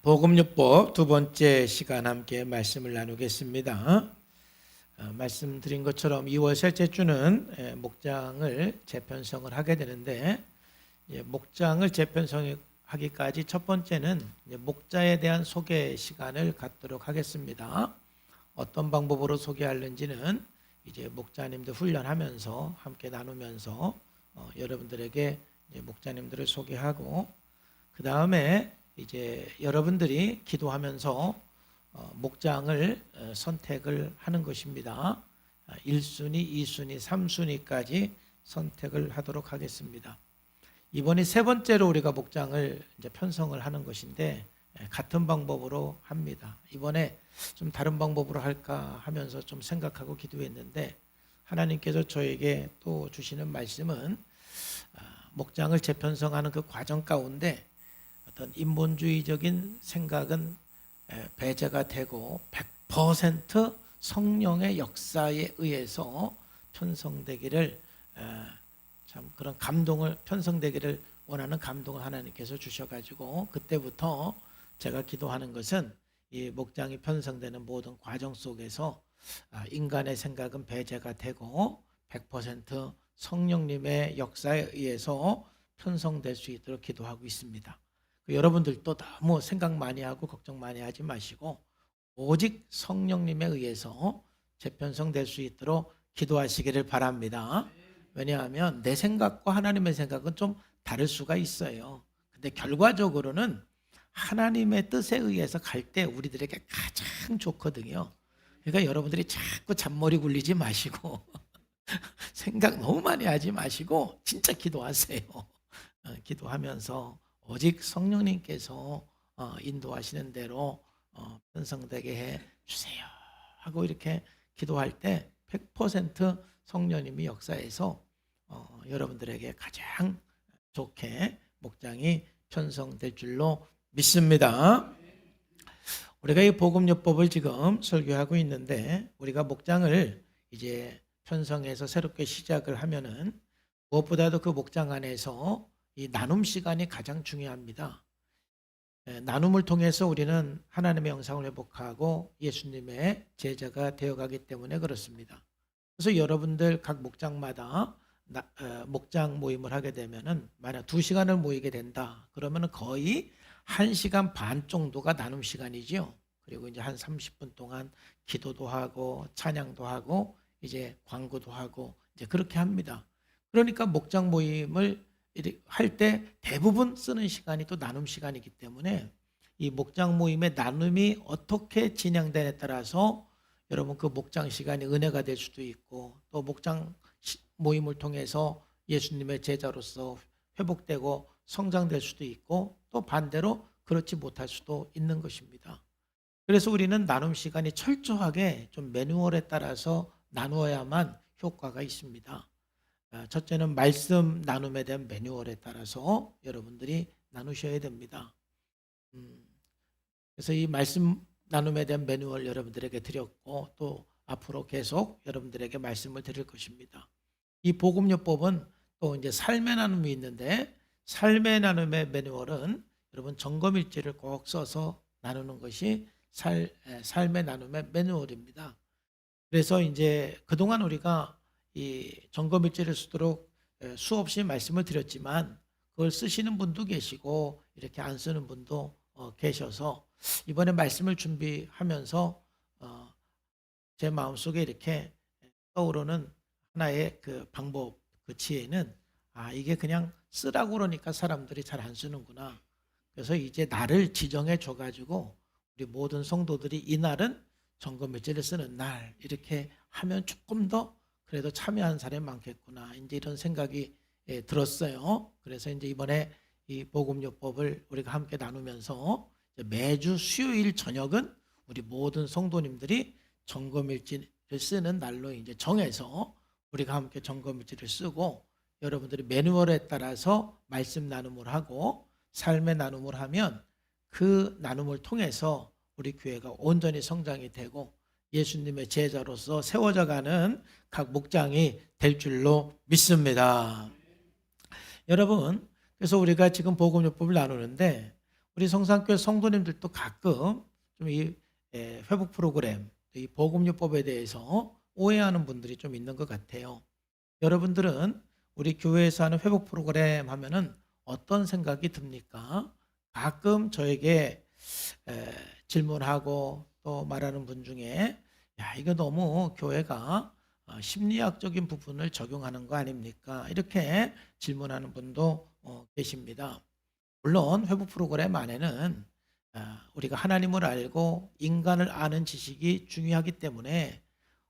복음요법 두 번째 시간 함께 말씀을 나누겠습니다. 말씀드린 것처럼 2월 셋째 주는 목장을 재편성을 하게 되는데, 목장을 재편성하기까지 첫 번째는 목자에 대한 소개 시간을 갖도록 하겠습니다. 어떤 방법으로 소개하는지는 이제 목자님들 훈련하면서 함께 나누면서 여러분들에게 목자님들을 소개하고, 그 다음에 이제 여러분들이 기도하면서 목장을 선택을 하는 것입니다. 1순위, 2순위, 3순위까지 선택을 하도록 하겠습니다. 이번이 세 번째로 우리가 목장을 이제 편성을 하는 것인데, 같은 방법으로 합니다. 이번에 좀 다른 방법으로 할까 하면서 좀 생각하고 기도했는데, 하나님께서 저에게 또 주시는 말씀은 목장을 재편성하는 그 과정 가운데 어떤 인본주의적인 생각은 배제가 되고 100% 성령의 역사에 의해서 편성되기를, 참 그런 감동을, 편성되기를 원하는 감동을 하나님께서 주셔가지고, 그때부터 제가 기도하는 것은 이 목장이 편성되는 모든 과정 속에서 인간의 생각은 배제가 되고 100% 성령님의 역사에 의해서 편성될 수 있도록 기도하고 있습니다. 여러분들도 너무 생각 많이 하고 걱정 많이 하지 마시고, 오직 성령님에 의해서 재편성될 수 있도록 기도하시기를 바랍니다. 왜냐하면 내 생각과 하나님의 생각은 좀 다를 수가 있어요. 근데 결과적으로는 하나님의 뜻에 의해서 갈 때 우리들에게 가장 좋거든요. 그러니까 여러분들이 자꾸 잔머리 굴리지 마시고 생각 너무 많이 하지 마시고 진짜 기도하세요. 기도하면서 오직 성령님께서 인도하시는 대로 편성되게 해 주세요 하고 이렇게 기도할 때 100% 성령님이 역사해서 여러분들에게 가장 좋게 목장이 편성될 줄로 믿습니다. 우리가 이 복음요법을 지금 설교하고 있는데, 우리가 목장을 이제 편성해서 새롭게 시작을 하면은 무엇보다도 그 목장 안에서 이 나눔 시간이 가장 중요합니다. 나눔을 통해서 우리는 하나님의 영상을 회복하고 예수님의 제자가 되어가기 때문에 그렇습니다. 그래서 여러분들 각 목장마다 목장 모임을 하게 되면은 만약 2시간을 모이게 된다 그러면은 거의 1시간 반 정도가 나눔 시간이지요. 그리고 이제 한 30분 동안 기도도 하고 찬양도 하고 이제 광고도 하고 이제 그렇게 합니다. 그러니까 목장 모임을 할 때 대부분 쓰는 시간이 또 나눔 시간이기 때문에, 이 목장 모임의 나눔이 어떻게 진행되냐에 따라서 여러분 그 목장 시간이 은혜가 될 수도 있고, 또 목장 모임을 통해서 예수님의 제자로서 회복되고 성장될 수도 있고, 또 반대로 그렇지 못할 수도 있는 것입니다. 그래서 우리는 나눔 시간이 철저하게 좀 매뉴얼에 따라서 나누어야만 효과가 있습니다. 첫째는 말씀 나눔에 대한 매뉴얼에 따라서 여러분들이 나누셔야 됩니다. 그래서 이 말씀 나눔에 대한 매뉴얼 여러분들에게 드렸고, 또 앞으로 계속 여러분들에게 말씀을 드릴 것입니다. 이 복음요법은 또 이제 삶의 나눔이 있는데, 삶의 나눔의 매뉴얼은 여러분 점검일지를 꼭 써서 나누는 것이 삶의 나눔의 매뉴얼입니다. 그래서 이제 그동안 우리가 이 점검일지를 쓰도록 수없이 말씀을 드렸지만, 그걸 쓰시는 분도 계시고 이렇게 안 쓰는 분도 계셔서, 이번에 말씀을 준비하면서 제 마음속에 이렇게 떠오르는 하나의 그 방법, 그 지혜는, 이게 그냥 쓰라고 그러니까 사람들이 잘 안 쓰는구나. 그래서 이제 날을 지정해 줘가지고 우리 모든 성도들이 이날은 점검일지를 쓰는 날 이렇게 하면 조금 더 그래도 참여한 사람이 많겠구나, 이제 이런 생각이 들었어요. 그래서 이제 이번에 이 복음요법을 우리가 함께 나누면서 매주 수요일 저녁은 우리 모든 성도님들이 점검일지를 쓰는 날로 이제 정해서 우리가 함께 점검일지를 쓰고, 여러분들이 매뉴얼에 따라서 말씀 나눔을 하고 삶의 나눔을 하면 그 나눔을 통해서 우리 교회가 온전히 성장이 되고 예수님의 제자로서 세워져가는 각 목장이 될 줄로 믿습니다. 여러분, 그래서 우리가 지금 복음요법을 나누는데, 우리 성산교회 성도님들도 가끔 좀 이 회복 프로그램, 이 보금요법에 대해서 오해하는 분들이 좀 있는 것 같아요. 여러분들은 우리 교회에서 하는 회복 프로그램 하면은 어떤 생각이 듭니까? 가끔 저에게 질문하고 또 말하는 분 중에 야, 이거 너무 교회가 심리학적인 부분을 적용하는 거 아닙니까? 이렇게 질문하는 분도 계십니다. 물론 회복 프로그램 안에는 우리가 하나님을 알고 인간을 아는 지식이 중요하기 때문에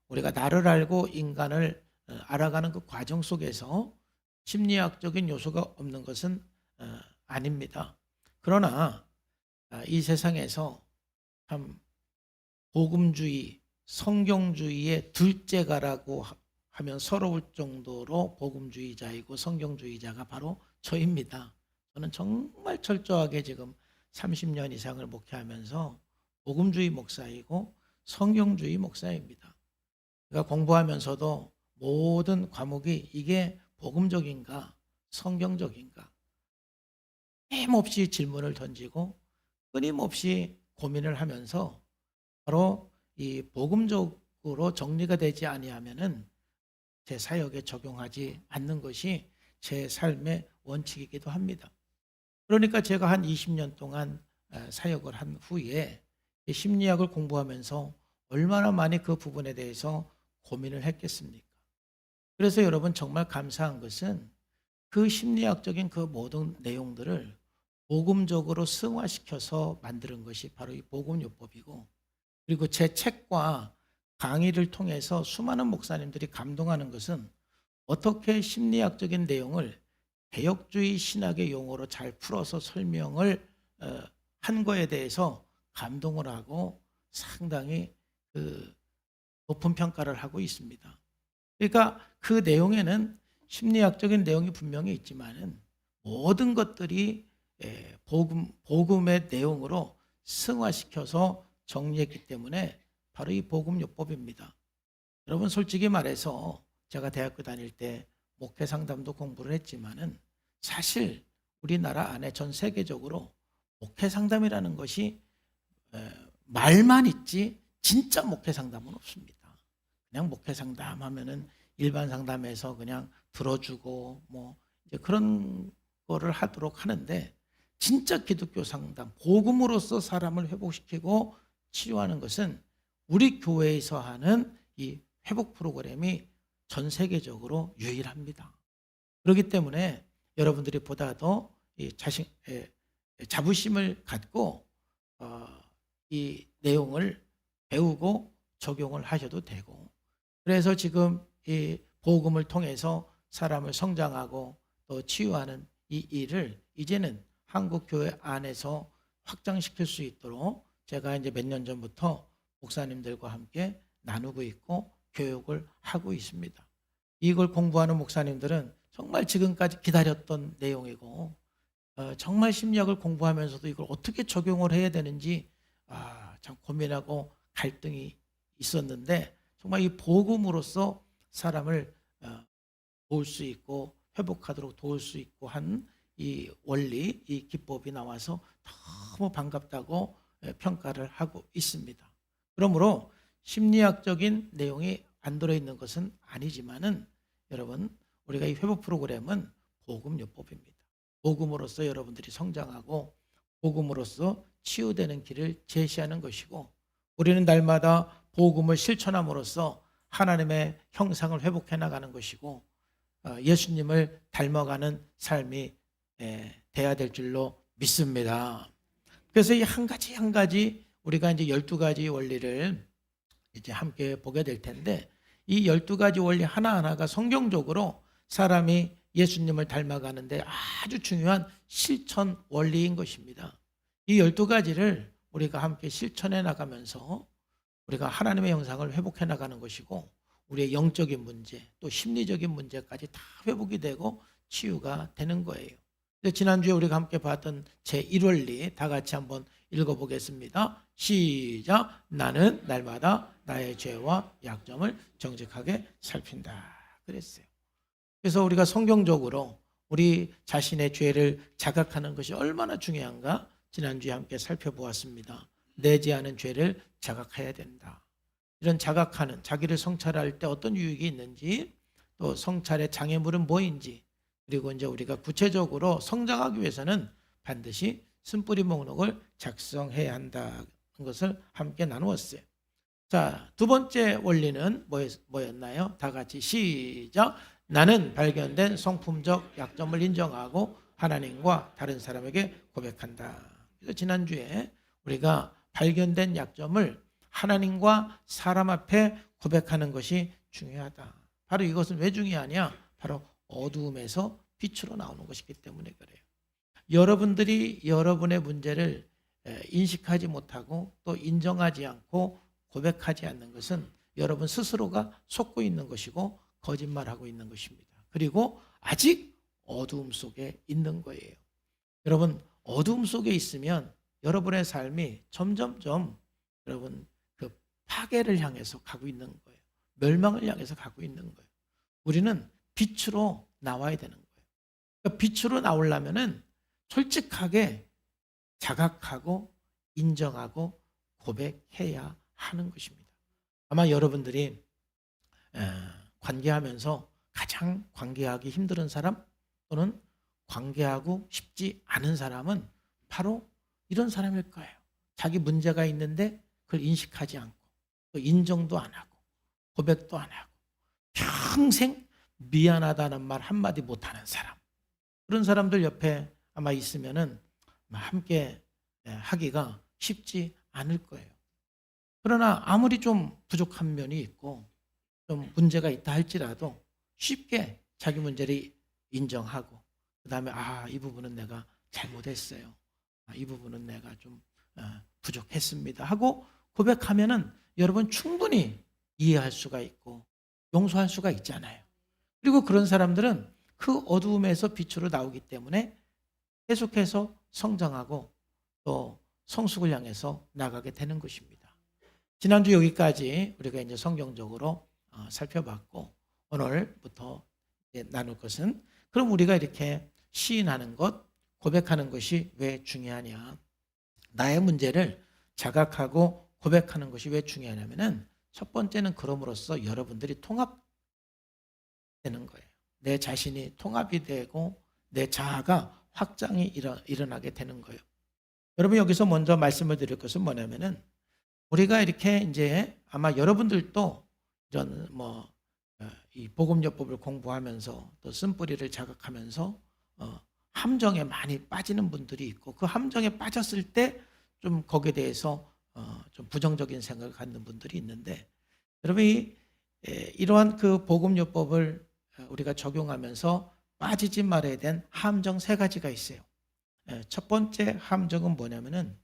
우리가 나를 알고 인간을 알아가는 그 과정 속에서 심리학적인 요소가 없는 것은 아닙니다. 그러나 이 세상에서 참 복음주의, 성경주의의 둘째가라고 하면 서러울 정도로 복음주의자이고 성경주의자가 바로 저입니다. 저는 정말 철저하게 지금 30년 이상을 목회하면서 복음주의 목사이고 성경주의 목사입니다. 제가 공부하면서도 모든 과목이 이게 복음적인가 성경적인가 힘없이 질문을 던지고 끊임없이 고민을 하면서 바로 이 복음적으로 정리가 되지 아니하면은 제 사역에 적용하지 않는 것이 제 삶의 원칙이기도 합니다. 그러니까 제가 한 20년 동안 사역을 한 후에 심리학을 공부하면서 얼마나 많이 그 부분에 대해서 고민을 했겠습니까? 그래서 여러분 정말 감사한 것은 그 심리학적인 그 모든 내용들을 복음적으로 승화시켜서 만드는 것이 바로 이 복음요법이고, 그리고 제 책과 강의를 통해서 수많은 목사님들이 감동하는 것은 어떻게 심리학적인 내용을 개혁주의 신학의 용어로 잘 풀어서 설명을 한 거에 대해서 감동을 하고 상당히 그 높은 평가를 하고 있습니다. 그러니까 그 내용에는 심리학적인 내용이 분명히 있지만은 모든 것들이 복음의 내용으로 승화시켜서 정리했기 때문에 바로 이 복음요법입니다. 여러분 솔직히 말해서 제가 대학교 다닐 때 목회 상담도 공부를 했지만은 사실 우리나라 안에 전 세계적으로 목회 상담이라는 것이 말만 있지 진짜 목회 상담은 없습니다. 그냥 목회 상담 하면은 일반 상담에서 그냥 들어주고 뭐 이제 그런 거를 하도록 하는데, 진짜 기독교 상담, 복음으로써 사람을 회복시키고 치료하는 것은 우리 교회에서 하는 이 회복 프로그램이 전 세계적으로 유일합니다. 그렇기 때문에 여러분들이 보다 더 이 자부심을 갖고 이 내용을 배우고 적용을 하셔도 되고, 그래서 지금 이 복음을 통해서 사람을 성장하고 또 치유하는 이 일을 이제는 한국 교회 안에서 확장시킬 수 있도록 제가 이제 몇 년 전부터 목사님들과 함께 나누고 있고 교육을 하고 있습니다. 이걸 공부하는 목사님들은 정말 지금까지 기다렸던 내용이고, 정말 심리학을 공부하면서도 이걸 어떻게 적용을 해야 되는지 참 고민하고 갈등이 있었는데, 정말 이 복음으로써 사람을 도울 수 있고 회복하도록 도울 수 있고 한 이 원리, 이 기법이 나와서 너무 반갑다고 평가를 하고 있습니다. 그러므로 심리학적인 내용이 안 들어있는 것은 아니지만은 여러분, 우리가 이 회복 프로그램은 복음요법입니다. 복음으로써 여러분들이 성장하고 복음으로써 치유되는 길을 제시하는 것이고, 우리는 날마다 복음을 실천함으로써 하나님의 형상을 회복해 나가는 것이고, 예수님을 닮아가는 삶이 돼야 될 줄로 믿습니다. 그래서 이 한 가지 한 가지 우리가 이제 12가지 원리를 이제 함께 보게 될 텐데, 이 12가지 원리 하나하나가 성경적으로 사람이 예수님을 닮아가는데 아주 중요한 실천 원리인 것입니다. 이 12가지를 우리가 함께 실천해 나가면서 우리가 하나님의 형상을 회복해 나가는 것이고, 우리의 영적인 문제 또 심리적인 문제까지 다 회복이 되고 치유가 되는 거예요. 지난주에 우리가 함께 봤던 제1원리 다 같이 한번 읽어보겠습니다. 시작. 나는 날마다 나의 죄와 약점을 정직하게 살핀다 그랬어요. 그래서 우리가 성경적으로 우리 자신의 죄를 자각하는 것이 얼마나 중요한가 지난주에 함께 살펴보았습니다. 내지 않은 죄를 자각해야 된다. 이런 자각하는, 자기를 성찰할 때 어떤 유익이 있는지, 또 성찰의 장애물은 뭐인지, 그리고 이제 우리가 구체적으로 성장하기 위해서는 반드시 쓴뿌리 목록을 작성해야 한다는 것을 함께 나누었어요. 자, 두 번째 원리는 뭐였나요? 다 같이 시작. 나는 발견된 성품적 약점을 인정하고 하나님과 다른 사람에게 고백한다. 그래서 지난주에 우리가 발견된 약점을 하나님과 사람 앞에 고백하는 것이 중요하다. 바로 이것은 왜 중요하냐? 바로 어두움에서 빛으로 나오는 것이기 때문에 그래요. 여러분들이 여러분의 문제를 인식하지 못하고 또 인정하지 않고 고백하지 않는 것은 여러분 스스로가 속고 있는 것이고 거짓말하고 있는 것입니다. 그리고 아직 어두움 속에 있는 거예요. 여러분, 어두움 속에 있으면 여러분의 삶이 점점점 여러분 그 파괴를 향해서 가고 있는 거예요. 멸망을 향해서 가고 있는 거예요. 우리는 빛으로 나와야 되는 거예요. 그러니까 빛으로 나오려면은 솔직하게 자각하고 인정하고 고백해야 하는 것입니다. 아마 여러분들이 관계하면서 가장 관계하기 힘든 사람 또는 관계하고 싶지 않은 사람은 바로 이런 사람일 거예요. 자기 문제가 있는데 그걸 인식하지 않고 또 인정도 안 하고 고백도 안 하고 평생 미안하다는 말 한마디 못하는 사람. 그런 사람들 옆에 아마 있으면은 함께 하기가 쉽지 않을 거예요. 그러나 아무리 좀 부족한 면이 있고 좀 문제가 있다 할지라도 쉽게 자기 문제를 인정하고 그 다음에 이 부분은 내가 잘못했어요. 이 부분은 내가 좀 부족했습니다 하고 고백하면은 여러분 충분히 이해할 수가 있고 용서할 수가 있잖아요. 그리고 그런 사람들은 그 어두움에서 빛으로 나오기 때문에 계속해서 성장하고 또 성숙을 향해서 나가게 되는 것입니다. 지난주 여기까지 우리가 이제 성경적으로 살펴봤고 오늘부터 이제 나눌 것은 그럼 우리가 이렇게 시인하는 것, 고백하는 것이 왜 중요하냐? 나의 문제를 자각하고 고백하는 것이 왜 중요하냐면은 첫 번째는 그럼으로써 여러분들이 통합되는 거예요. 내 자신이 통합이 되고 내 자아가 확장이 일어나게 되는 거예요. 여러분 여기서 먼저 말씀을 드릴 것은 뭐냐면은 우리가 이렇게 이제 아마 여러분들도 이런 이 복음요법을 공부하면서 또 쓴뿌리를 자각하면서 함정에 많이 빠지는 분들이 있고 그 함정에 빠졌을 때 좀 거기에 대해서 좀 부정적인 생각을 갖는 분들이 있는데 여러분이 이러한 그 복음요법을 우리가 적용하면서 빠지지 말아야 된 함정 3가지가 있어요. 첫 번째 함정은 뭐냐면은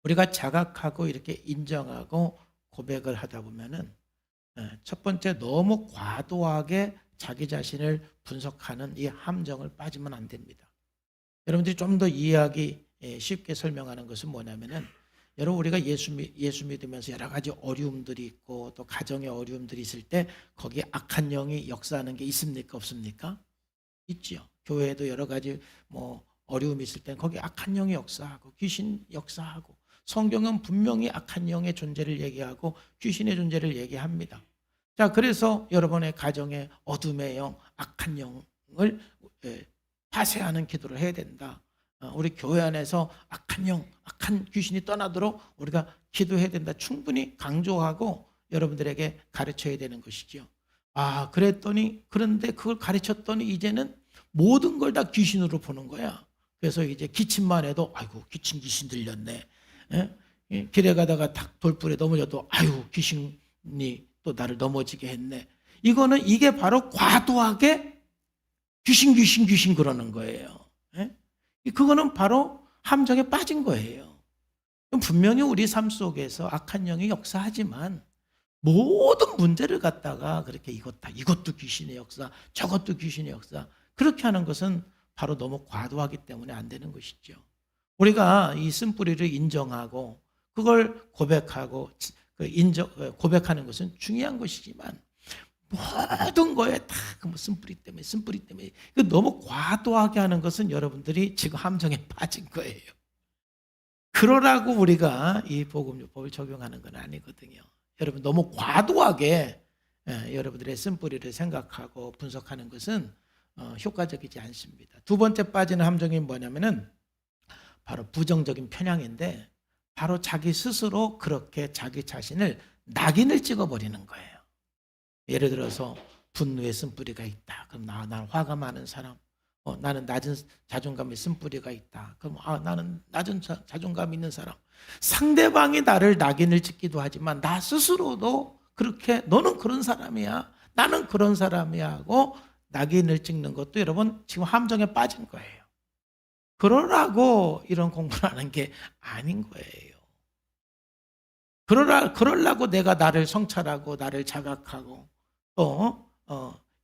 우리가 자각하고 이렇게 인정하고 고백을 하다 보면은 첫 번째 너무 과도하게 자기 자신을 분석하는 이 함정을 빠지면 안 됩니다. 여러분들이 좀 더 이해하기 쉽게 설명하는 것은 뭐냐면은 여러분 우리가 예수 믿으면서 여러 가지 어려움들이 있고 또 가정의 어려움들이 있을 때 거기에 악한 영이 역사하는 게 있습니까 없습니까? 있지요. 교회에도 여러 가지 어려움이 있을 때 거기 악한 영이 역사하고 귀신 역사하고 성경은 분명히 악한 영의 존재를 얘기하고 귀신의 존재를 얘기합니다. 자, 그래서 여러분의 가정에 어둠의 영, 악한 영을 파쇄하는 기도를 해야 된다. 우리 교회 안에서 악한 영, 악한 귀신이 떠나도록 우리가 기도해야 된다. 충분히 강조하고 여러분들에게 가르쳐야 되는 것이죠. 그런데 그걸 가르쳤더니 이제는 모든 걸 다 귀신으로 보는 거야. 그래서 이제 기침만 해도 아이고 귀신 들렸네. 길에 가다가 탁 돌불에 넘어져도 아이고 귀신이 또 나를 넘어지게 했네. 이게 바로 과도하게 귀신 그러는 거예요. 그거는 바로 함정에 빠진 거예요. 분명히 우리 삶 속에서 악한 영이 역사하지만 모든 문제를 갖다가 그렇게 이것도 귀신의 역사, 저것도 귀신의 역사 그렇게 하는 것은 바로 너무 과도하기 때문에 안 되는 것이죠. 우리가 이 쓴뿌리를 인정하고 그걸 고백하고 고백하는 것은 중요한 것이지만 모든 거에 다 쓴뿌리 때문에 너무 과도하게 하는 것은 여러분들이 지금 함정에 빠진 거예요. 그러라고 우리가 이 복음요법을 적용하는 건 아니거든요. 여러분 너무 과도하게 여러분들의 쓴뿌리를 생각하고 분석하는 것은 효과적이지 않습니다. 두 번째 빠지는 함정이 뭐냐면은 바로 부정적인 편향인데, 바로 자기 스스로 그렇게 자기 자신을 낙인을 찍어버리는 거예요. 예를 들어서 분노의 쓴뿌리가 있다. 그럼 나는 화가 많은 사람. 나는 낮은 자존감의 쓴뿌리가 있다. 그럼 나는 낮은 자존감 있는 사람. 상대방이 나를 낙인을 찍기도 하지만 나 스스로도 그렇게 너는 그런 사람이야. 나는 그런 사람이야 하고 낙인을 찍는 것도 여러분 지금 함정에 빠진 거예요. 그러라고 이런 공부를 하는 게 아닌 거예요. 그러려고 내가 나를 성찰하고 나를 자각하고 또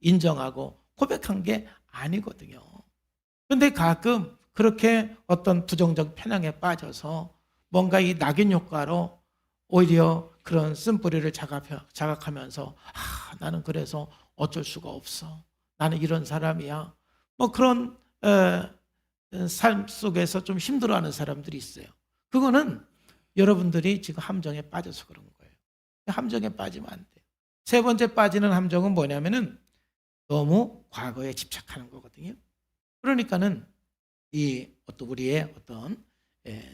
인정하고 고백한 게 아니거든요. 그런데 가끔 그렇게 어떤 부정적 편향에 빠져서 뭔가 이 낙인 효과로 오히려 그런 쓴뿌리를 자각하면서 나는 그래서 어쩔 수가 없어. 나는 이런 사람이야. 뭐 그런 삶 속에서 좀 힘들어하는 사람들이 있어요. 그거는 여러분들이 지금 함정에 빠져서 그런 거예요. 함정에 빠지면 안 돼요. 세 번째 빠지는 함정은 뭐냐면은 너무 과거에 집착하는 거거든요. 그러니까는 우리의 어떤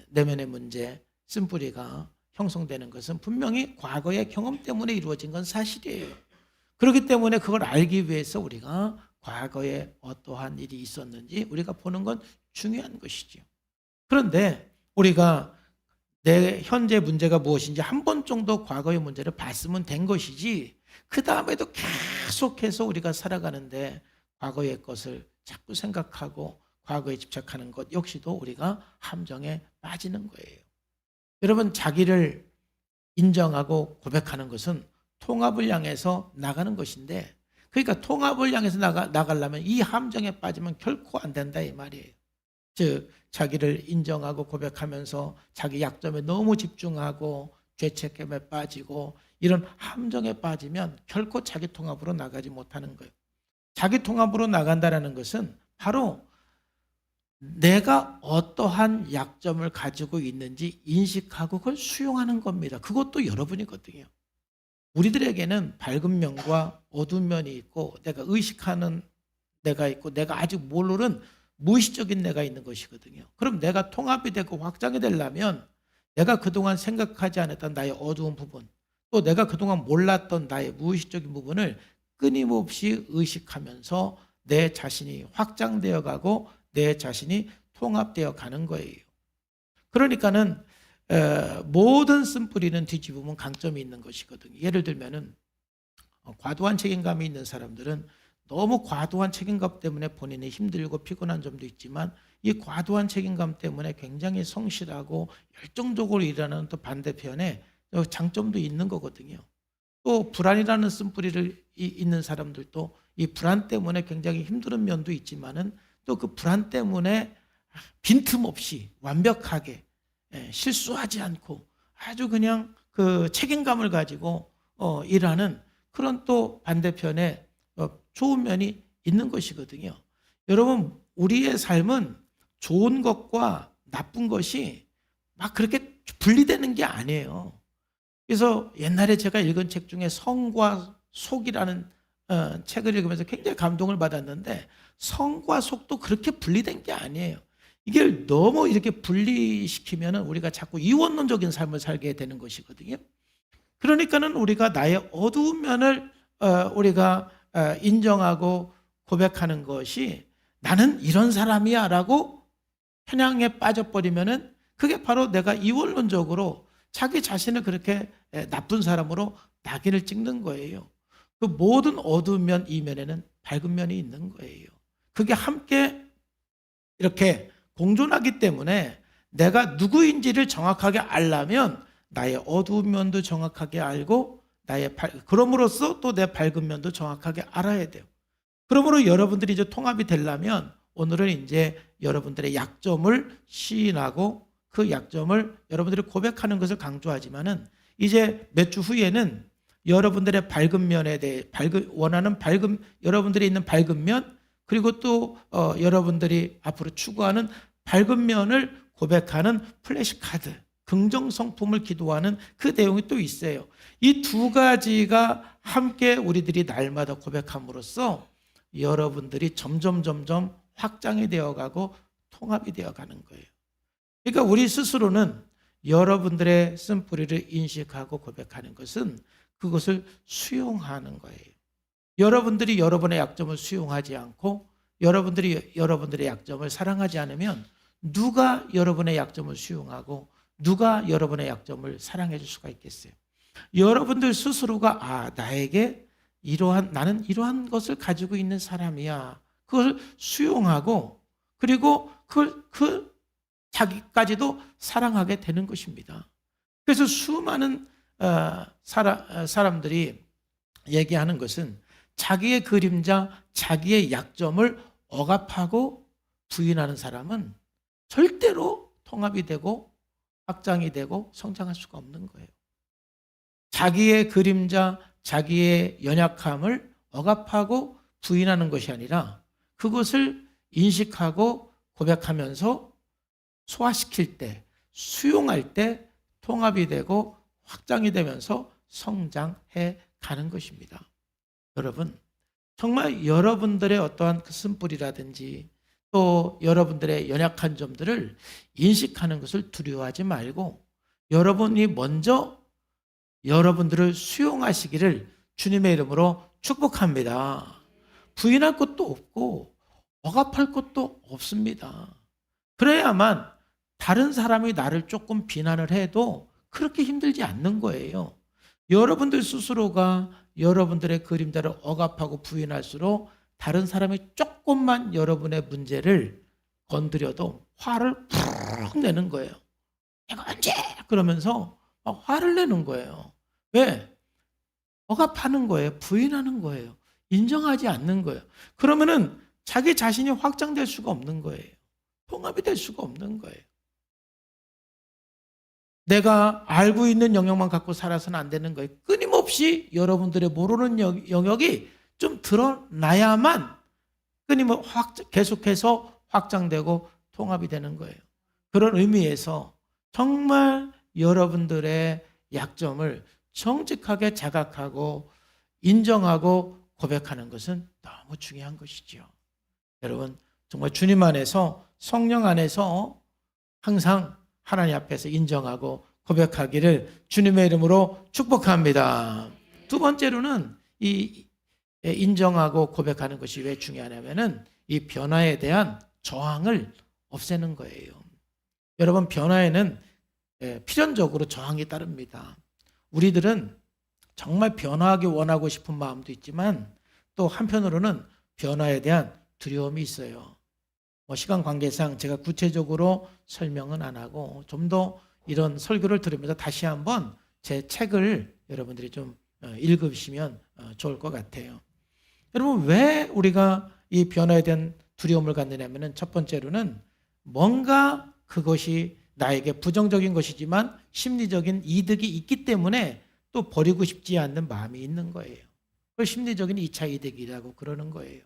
내면의 문제, 쓴뿌리가 형성되는 것은 분명히 과거의 경험 때문에 이루어진 건 사실이에요. 그렇기 때문에 그걸 알기 위해서 우리가 과거에 어떠한 일이 있었는지 우리가 보는 건 중요한 것이죠. 그런데 우리가 내 현재 문제가 무엇인지 한 번 정도 과거의 문제를 봤으면 된 것이지, 그 다음에도 계속해서 우리가 살아가는데 과거의 것을 자꾸 생각하고 과거에 집착하는 것 역시도 우리가 함정에 빠지는 거예요. 여러분, 자기를 인정하고 고백하는 것은 통합을 향해서 나가는 것인데, 그러니까 통합을 향해서 나가려면 이 함정에 빠지면 결코 안 된다 이 말이에요. 즉 자기를 인정하고 고백하면서 자기 약점에 너무 집중하고 죄책감에 빠지고 이런 함정에 빠지면 결코 자기 통합으로 나가지 못하는 거예요. 자기 통합으로 나간다는 것은 바로 내가 어떠한 약점을 가지고 있는지 인식하고 그걸 수용하는 겁니다. 그것도 여러분이거든요. 우리들에게는 밝은 면과 어두운 면이 있고, 내가 의식하는 내가 있고, 내가 아직 모르는 무의식적인 내가 있는 것이거든요. 그럼 내가 통합이 되고 확장이 되려면 내가 그동안 생각하지 않았던 나의 어두운 부분, 또 내가 그동안 몰랐던 나의 무의식적인 부분을 끊임없이 의식하면서 내 자신이 확장되어 가고 내 자신이 통합되어 가는 거예요. 그러니까는 모든 쓴뿌리는 뒤집으면 강점이 있는 것이거든요. 예를 들면은 과도한 책임감이 있는 사람들은 너무 과도한 책임감 때문에 본인이 힘들고 피곤한 점도 있지만, 이 과도한 책임감 때문에 굉장히 성실하고 열정적으로 일하는 또 반대편에 장점도 있는 거거든요. 또 불안이라는 쓴뿌리를 있는 사람들도 이 불안 때문에 굉장히 힘든 면도 있지만은 또 그 불안 때문에 빈틈없이 완벽하게 실수하지 않고 아주 그냥 그 책임감을 가지고 일하는 그런 또 반대편에 좋은 면이 있는 것이거든요. 여러분, 우리의 삶은 좋은 것과 나쁜 것이 막 그렇게 분리되는 게 아니에요. 그래서 옛날에 제가 읽은 책 중에 성과 속이라는 책을 읽으면서 굉장히 감동을 받았는데, 성과 속도 그렇게 분리된 게 아니에요. 이걸 너무 이렇게 분리시키면 우리가 자꾸 이원론적인 삶을 살게 되는 것이거든요. 그러니까는 우리가 나의 어두운 면을 우리가 인정하고 고백하는 것이 나는 이런 사람이야 라고 편향에 빠져버리면은 그게 바로 내가 이원론적으로 자기 자신을 그렇게 나쁜 사람으로 낙인을 찍는 거예요. 그 모든 어두운 면 이면에는 밝은 면이 있는 거예요. 그게 함께 이렇게 공존하기 때문에 내가 누구인지를 정확하게 알려면 나의 어두운 면도 정확하게 알고 그럼으로써 또 내 밝은 면도 정확하게 알아야 돼요. 그러므로 여러분들이 이제 통합이 되려면 오늘은 이제 여러분들의 약점을 시인하고 그 약점을 여러분들이 고백하는 것을 강조하지만은, 이제 몇 주 후에는 여러분들의 밝은 면에 대해 원하는 여러분들이 있는 밝은 면, 그리고 또 여러분들이 앞으로 추구하는 밝은 면을 고백하는 플래시카드, 긍정성품을 기도하는 그 내용이 또 있어요. 이 두 가지가 함께 우리들이 날마다 고백함으로써 여러분들이 점점 확장이 되어가고 통합이 되어가는 거예요. 그러니까 우리 스스로는 여러분들의 쓴뿌리를 인식하고 고백하는 것은 그것을 수용하는 거예요. 여러분들이 여러분의 약점을 수용하지 않고 여러분들이 여러분들의 약점을 사랑하지 않으면 누가 여러분의 약점을 수용하고 누가 여러분의 약점을 사랑해 줄 수가 있겠어요? 여러분들 스스로가 나에게 나는 이러한 것을 가지고 있는 사람이야. 그걸 수용하고 그리고 그 자기까지도 사랑하게 되는 것입니다. 그래서 수많은 사람들이 얘기하는 것은 자기의 그림자, 자기의 약점을 억압하고 부인하는 사람은 절대로 통합이 되고 확장이 되고 성장할 수가 없는 거예요. 자기의 그림자, 자기의 연약함을 억압하고 부인하는 것이 아니라 그것을 인식하고 고백하면서 소화시킬 때, 수용할 때 통합이 되고 확장이 되면서 성장해 가는 것입니다. 여러분, 정말 여러분들의 어떠한 그 쓴뿌리라든지 또 여러분들의 연약한 점들을 인식하는 것을 두려워하지 말고 여러분이 먼저 여러분들을 수용하시기를 주님의 이름으로 축복합니다. 부인할 것도 없고 억압할 것도 없습니다. 그래야만 다른 사람이 나를 조금 비난을 해도 그렇게 힘들지 않는 거예요. 여러분들 스스로가 여러분들의 그림자를 억압하고 부인할수록 다른 사람이 조금만 여러분의 문제를 건드려도 화를 푹 내는 거예요. 내가 언제? 그러면서 막 화를 내는 거예요. 왜? 억압하는 거예요. 부인하는 거예요. 인정하지 않는 거예요. 그러면은 자기 자신이 확장될 수가 없는 거예요. 통합이 될 수가 없는 거예요. 내가 알고 있는 영역만 갖고 살아서는 안 되는 거예요. 끊임없이 여러분들의 모르는 영역이 좀 드러나야만 계속해서 확장되고 통합이 되는 거예요. 그런 의미에서 정말 여러분들의 약점을 정직하게 자각하고 인정하고 고백하는 것은 너무 중요한 것이죠. 여러분, 정말 주님 안에서 성령 안에서 항상 하나님 앞에서 인정하고 고백하기를 주님의 이름으로 축복합니다. 두 번째로는 이 인정하고 고백하는 것이 왜 중요하냐면은 이 변화에 대한 저항을 없애는 거예요. 여러분, 변화에는 필연적으로 저항이 따릅니다. 우리들은 정말 변화하기 원하고 싶은 마음도 있지만 또 한편으로는 변화에 대한 두려움이 있어요. 시간 관계상 제가 구체적으로 설명은 안 하고 좀 더 이런 설교를 들으면서 다시 한번 제 책을 여러분들이 좀 읽으시면 좋을 것 같아요. 여러분, 왜 우리가 이 변화에 대한 두려움을 갖느냐면은 첫 번째로는 뭔가 그것이 나에게 부정적인 것이지만 심리적인 이득이 있기 때문에 또 버리고 싶지 않는 마음이 있는 거예요. 그걸 심리적인 2차 이득이라고 그러는 거예요.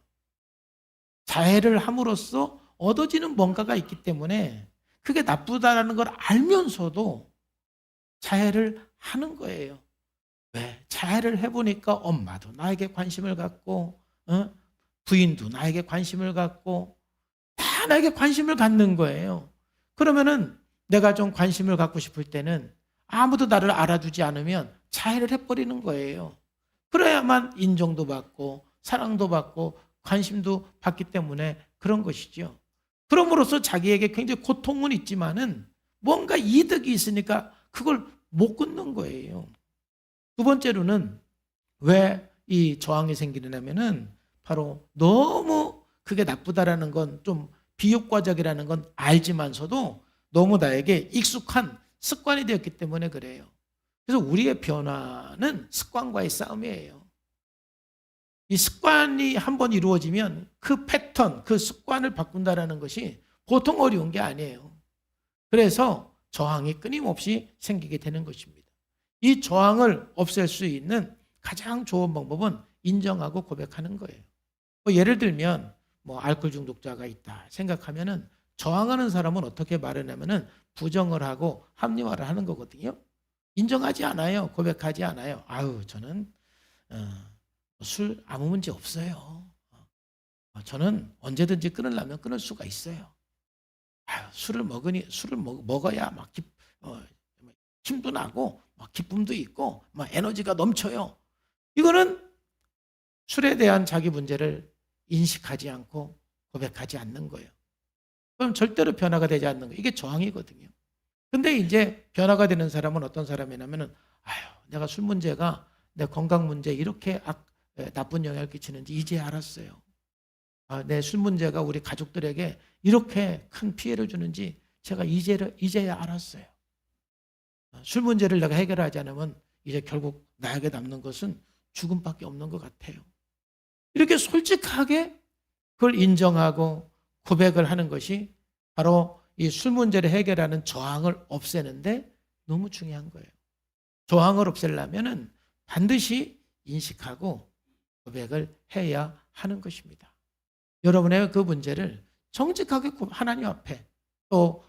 자해를 함으로써 얻어지는 뭔가가 있기 때문에 그게 나쁘다라는 걸 알면서도 자해를 하는 거예요. 왜? 자해를 해보니까 엄마도 나에게 관심을 갖고 부인도 나에게 관심을 갖고 다 나에게 관심을 갖는 거예요. 그러면은 내가 좀 관심을 갖고 싶을 때는 아무도 나를 알아주지 않으면 자해를 해버리는 거예요. 그래야만 인정도 받고 사랑도 받고 관심도 받기 때문에 그런 것이죠. 그럼으로써 자기에게 굉장히 고통은 있지만은 뭔가 이득이 있으니까 그걸 못 끊는 거예요. 두 번째로는 왜 이 저항이 생기느냐면은 바로 너무 그게 나쁘다라는 건 좀 비효과적이라는 건 알지만서도 너무 나에게 익숙한 습관이 되었기 때문에 그래요. 그래서 우리의 변화는 습관과의 싸움이에요. 이 습관이 한번 이루어지면 그 패턴, 그 습관을 바꾼다는 것이 보통 어려운 게 아니에요. 그래서 저항이 끊임없이 생기게 되는 것입니다. 이 저항을 없앨 수 있는 가장 좋은 방법은 인정하고 고백하는 거예요. 예를 들면 알코올 중독자가 있다 생각하면은 저항하는 사람은 어떻게 말하냐면은 부정을 하고 합리화를 하는 거거든요. 인정하지 않아요. 고백하지 않아요. 아유, 저는 술 아무 문제 없어요. 저는 언제든지 끊으려면 끊을 수가 있어요. 아유, 술을 먹어야 막 힘도 나고 막 기쁨도 있고 막 에너지가 넘쳐요. 이거는 술에 대한 자기 문제를 인식하지 않고 고백하지 않는 거예요. 그럼 절대로 변화가 되지 않는 거예요. 이게 저항이거든요. 근데 이제 변화가 되는 사람은 어떤 사람이냐면은 아유, 내가 술 문제가 내 건강 문제에 이렇게 나쁜 영향을 끼치는지 이제 알았어요. 내 술 문제가 우리 가족들에게 이렇게 큰 피해를 주는지 제가 이제야 알았어요. 술 문제를 내가 해결하지 않으면 이제 결국 나에게 남는 것은 죽음밖에 없는 것 같아요. 이렇게 솔직하게 그걸 인정하고 고백을 하는 것이 바로 이 술 문제를 해결하는 저항을 없애는데 너무 중요한 거예요. 저항을 없애려면은 반드시 인식하고 고백을 해야 하는 것입니다. 여러분의 그 문제를 정직하게 하나님 앞에 또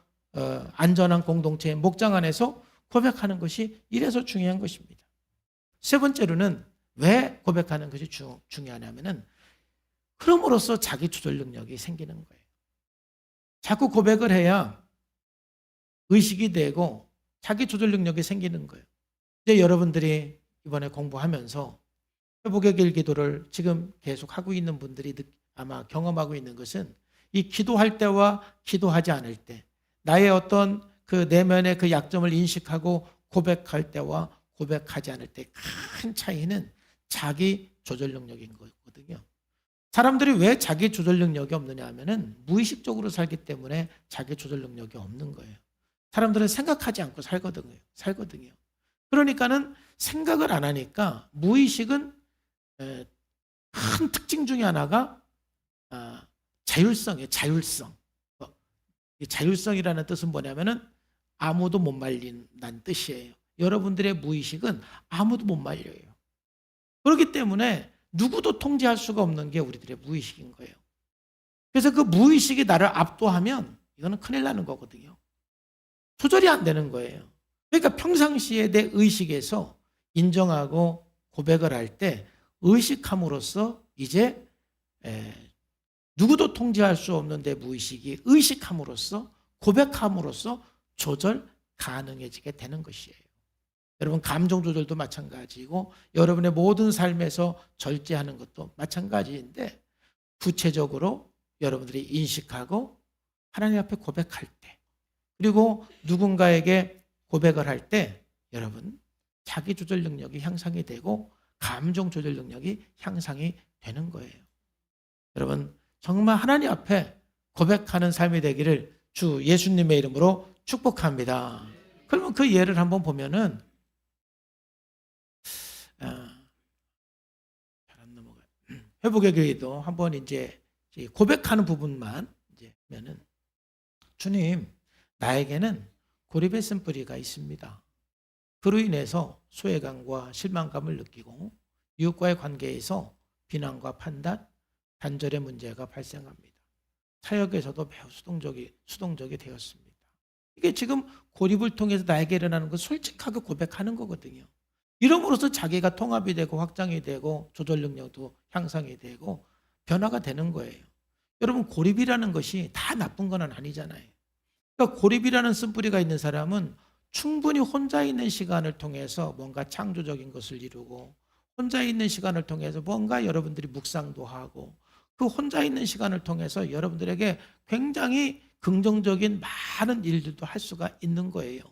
안전한 공동체의 목장 안에서 고백하는 것이 이래서 중요한 것입니다. 세 번째로는 왜 고백하는 것이 중요하냐면은 그럼으로써 자기 조절 능력이 생기는 거예요. 자꾸 고백을 해야 의식이 되고 자기 조절 능력이 생기는 거예요. 이제 여러분들이 이번에 공부하면서 회복의 길 기도를 지금 계속 하고 있는 분들이 아마 경험하고 있는 것은 이 기도할 때와 기도하지 않을 때 나의 어떤 그 내면의 그 약점을 인식하고 고백할 때와 고백하지 않을 때 큰 차이는 자기 조절 능력인 거거든요. 사람들이 왜 자기 조절 능력이 없느냐 하면은 무의식적으로 살기 때문에 자기 조절 능력이 없는 거예요. 사람들은 생각하지 않고 살거든요. 그러니까는 생각을 안 하니까 무의식은 큰 특징 중에 하나가 자율성이에요. 자율성. 이 자율성이라는 뜻은 뭐냐면은 아무도 못 말린다는 뜻이에요. 여러분들의 무의식은 아무도 못 말려요. 그렇기 때문에 누구도 통제할 수가 없는 게 우리들의 무의식인 거예요. 그래서 그 무의식이 나를 압도하면 이거는 큰일 나는 거거든요. 조절이 안 되는 거예요. 그러니까 평상시에 내 의식에서 인정하고 고백을 할 때 의식함으로써 이제 누구도 통제할 수 없는 내 무의식이 의식함으로써 고백함으로써 조절 가능해지게 되는 것이에요. 여러분 감정 조절도 마찬가지고 여러분의 모든 삶에서 절제하는 것도 마찬가지인데 구체적으로 여러분들이 인식하고 하나님 앞에 고백할 때 그리고 누군가에게 고백을 할 때 여러분 자기 조절 능력이 향상이 되고 감정 조절 능력이 향상이 되는 거예요. 여러분 정말 하나님 앞에 고백하는 삶이 되기를 주 예수님의 이름으로 축복합니다. 그러면 그 예를 한번 보면은 잘안 넘어가요. 회복의 교회도 한번 이제 고백하는 부분만 이제 하면은 주님 나에게는 고립의 쓴뿌리가 있습니다. 그로 인해서 소외감과 실망감을 느끼고 이웃과의 관계에서 비난과 판단, 단절의 문제가 발생합니다. 사역에서도 매우 수동적이 되었습니다. 이게 지금 고립을 통해서 나에게 일어나는 걸 솔직하게 고백하는 거거든요. 이름으로써 자기가 통합이 되고 확장이 되고 조절 능력도 향상이 되고 변화가 되는 거예요. 여러분 고립이라는 것이 다 나쁜 건 아니잖아요. 그러니까 고립이라는 쓴뿌리가 있는 사람은 충분히 혼자 있는 시간을 통해서 뭔가 창조적인 것을 이루고 혼자 있는 시간을 통해서 뭔가 여러분들이 묵상도 하고 그 혼자 있는 시간을 통해서 여러분들에게 굉장히 긍정적인 많은 일들도 할 수가 있는 거예요.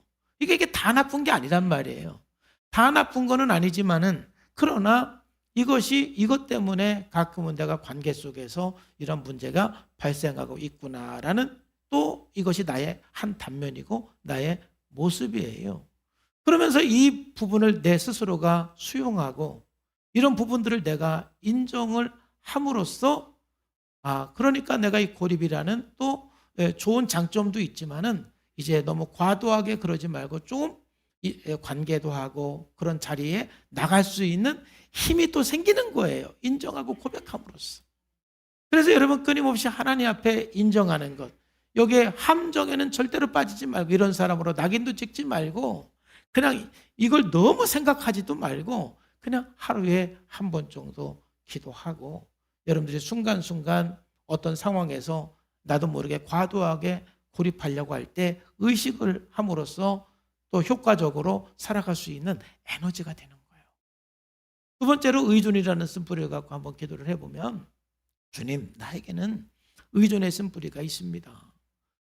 이게 다 나쁜 게 아니란 말이에요. 다 나쁜 거는 아니지만은 그러나 이것 때문에 가끔은 내가 관계 속에서 이런 문제가 발생하고 있구나라는 또 이것이 나의 한 단면이고 나의 모습이에요. 그러면서 이 부분을 내 스스로가 수용하고 이런 부분들을 내가 인정을 함으로써 그러니까 내가 이 고립이라는 또 좋은 장점도 있지만은 이제 너무 과도하게 그러지 말고 좀 관계도 하고 그런 자리에 나갈 수 있는 힘이 또 생기는 거예요. 인정하고 고백함으로써. 그래서 여러분 끊임없이 하나님 앞에 인정하는 것. 여기에 함정에는 절대로 빠지지 말고 이런 사람으로 낙인도 찍지 말고 그냥 이걸 너무 생각하지도 말고 그냥 하루에 한 번 정도 기도하고 여러분들이 순간순간 어떤 상황에서 나도 모르게 과도하게 고립하려고 할 때 의식을 함으로써 또 효과적으로 살아갈 수 있는 에너지가 되는 거예요. 두 번째로 의존이라는 쓴뿌리를 갖고 한번 기도를 해보면 주님, 나에게는 의존의 쓴뿌리가 있습니다.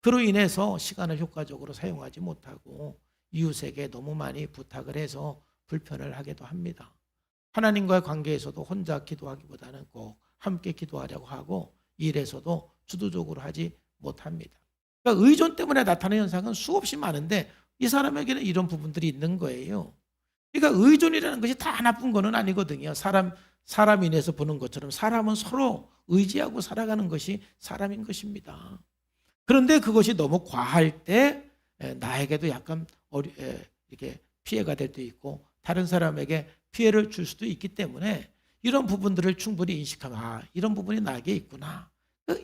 그로 인해서 시간을 효과적으로 사용하지 못하고 이웃에게 너무 많이 부탁을 해서 불편을 하기도 합니다. 하나님과의 관계에서도 혼자 기도하기보다는 꼭 함께 기도하려고 하고 일에서도 주도적으로 하지 못합니다. 그러니까 의존 때문에 나타나는 현상은 수없이 많은데 이 사람에게는 이런 부분들이 있는 거예요. 그러니까 의존이라는 것이 다 나쁜 거는 아니거든요. 사람 인해서 보는 것처럼 사람은 서로 의지하고 살아가는 것이 사람인 것입니다. 그런데 그것이 너무 과할 때 나에게도 약간 이렇게 피해가 될 수도 있고 다른 사람에게 피해를 줄 수도 있기 때문에 이런 부분들을 충분히 인식하면 이런 부분이 나에게 있구나.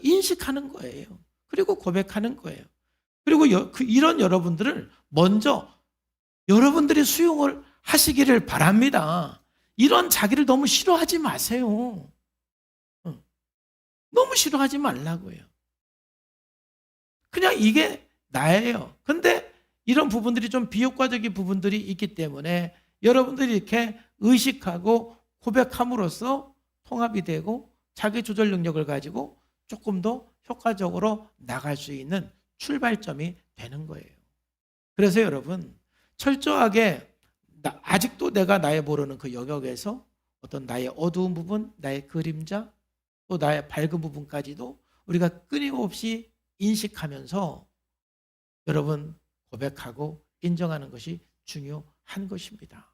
인식하는 거예요. 그리고 고백하는 거예요. 그리고 이런 여러분들을 먼저 여러분들이 수용을 하시기를 바랍니다. 이런 자기를 너무 싫어하지 마세요. 너무 싫어하지 말라고요. 그냥 이게 나예요. 근데 이런 부분들이 좀 비효과적인 부분들이 있기 때문에 여러분들이 이렇게 의식하고 고백함으로써 통합이 되고 자기 조절 능력을 가지고 조금 더 효과적으로 나갈 수 있는 출발점이 되는 거예요. 그래서 여러분 철저하게 아직도 내가 나의 모르는 그 영역에서 어떤 나의 어두운 부분, 나의 그림자, 또 나의 밝은 부분까지도 우리가 끊임없이 인식하면서 여러분 고백하고 인정하는 것이 중요한 것입니다.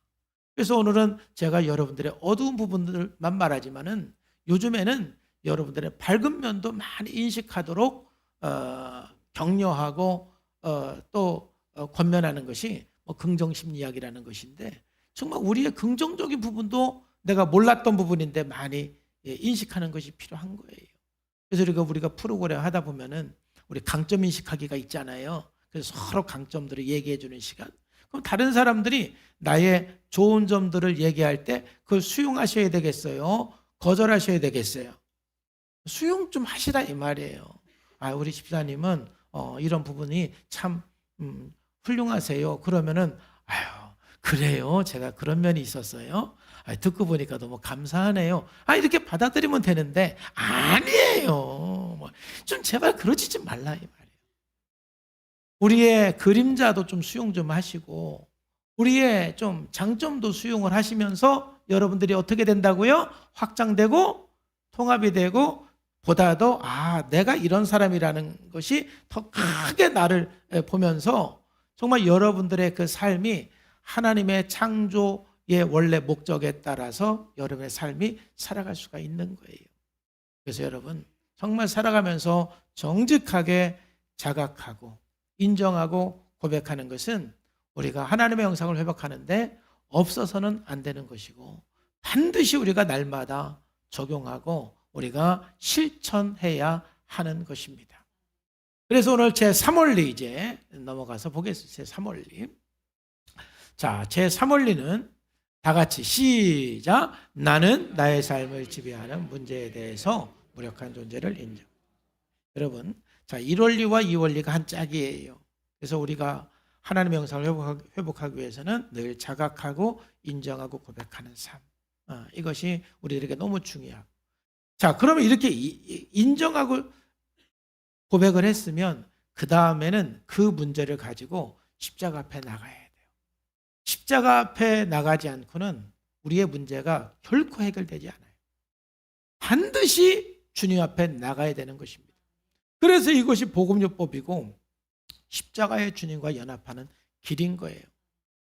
그래서 오늘은 제가 여러분들의 어두운 부분들만 말하지만은 요즘에는 여러분들의 밝은 면도 많이 인식하도록 격려하고 또 권면하는 것이 긍정심리학이라는 것인데 정말 우리의 긍정적인 부분도 내가 몰랐던 부분인데 많이 인식하는 것이 필요한 거예요. 그래서 우리가 프로그램 하다 보면은 우리 강점 인식하기가 있잖아요. 그래서 서로 강점들을 얘기해 주는 시간. 그럼 다른 사람들이 나의 좋은 점들을 얘기할 때 그걸 수용하셔야 되겠어요? 거절하셔야 되겠어요? 수용 좀 하시라 이 말이에요. 우리 집사님은 이런 부분이 참 훌륭하세요. 그러면은 그래요. 제가 그런 면이 있었어요. 듣고 보니까 너무 감사하네요. 이렇게 받아들이면 되는데 아니에요. 좀 제발 그러지 좀 말라 이 말이에요. 우리의 그림자도 좀 수용 좀 하시고 우리의 좀 장점도 수용을 하시면서 여러분들이 어떻게 된다고요? 확장되고 통합이 되고 보다도 내가 이런 사람이라는 것이 더 크게 나를 보면서 정말 여러분들의 그 삶이 하나님의 창조의 원래 목적에 따라서 여러분의 삶이 살아갈 수가 있는 거예요. 그래서 여러분 정말 살아가면서 정직하게 자각하고 인정하고 고백하는 것은 우리가 하나님의 형상을 회복하는데 없어서는 안 되는 것이고 반드시 우리가 날마다 적용하고 우리가 실천해야 하는 것입니다. 그래서 오늘 제3원리 이제 넘어가서 보겠습니다. 제3원리. 자, 제3원리는 다 같이 시작. 나는 나의 삶을 지배하는 문제에 대해서 무력한 존재를 인정. 여러분, 자, 1원리와 2원리가 한 짝이에요. 그래서 우리가 하나님의 형상을 회복하기 위해서는 늘 자각하고 인정하고 고백하는 삶. 이것이 우리들에게 너무 중요하고. 자, 그러면 이렇게 인정하고 고백을 했으면 그 다음에는 그 문제를 가지고 십자가 앞에 나가야 돼요. 십자가 앞에 나가지 않고는 우리의 문제가 결코 해결되지 않아요. 반드시 주님 앞에 나가야 되는 것입니다. 그래서 이것이 복음요법이고 십자가의 주님과 연합하는 길인 거예요.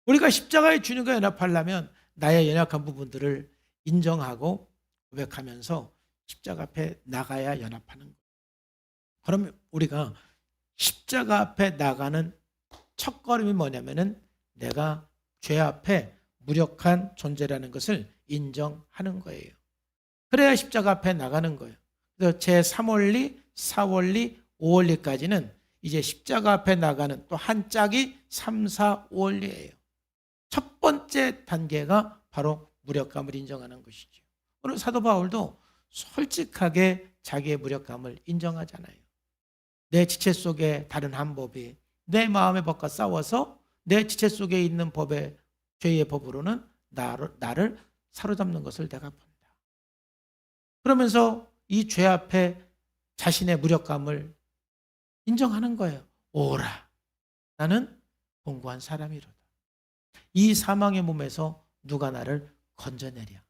우리가 십자가의 주님과 연합하려면 나의 연약한 부분들을 인정하고 고백하면서 십자가 앞에 나가야 연합하는 거예요. 그러면 우리가 십자가 앞에 나가는 첫걸음이 뭐냐면은 내가 죄 앞에 무력한 존재라는 것을 인정하는 거예요. 그래야 십자가 앞에 나가는 거예요. 그래서 제3원리, 4원리, 5원리까지는 이제 십자가 앞에 나가는 또 한 짝이 3, 4, 5원리예요. 첫 번째 단계가 바로 무력감을 인정하는 것이죠. 오늘 사도 바울도 솔직하게 자기의 무력감을 인정하잖아요. 내 지체 속에 다른 한 법이 내 마음의 법과 싸워서 내 지체 속에 있는 법의 죄의 법으로는 나를 사로잡는 것을 내가 본다. 그러면서 이 죄 앞에 자신의 무력감을 인정하는 거예요. 오라, 나는 공고한 사람이로다. 이 사망의 몸에서 누가 나를 건져내랴.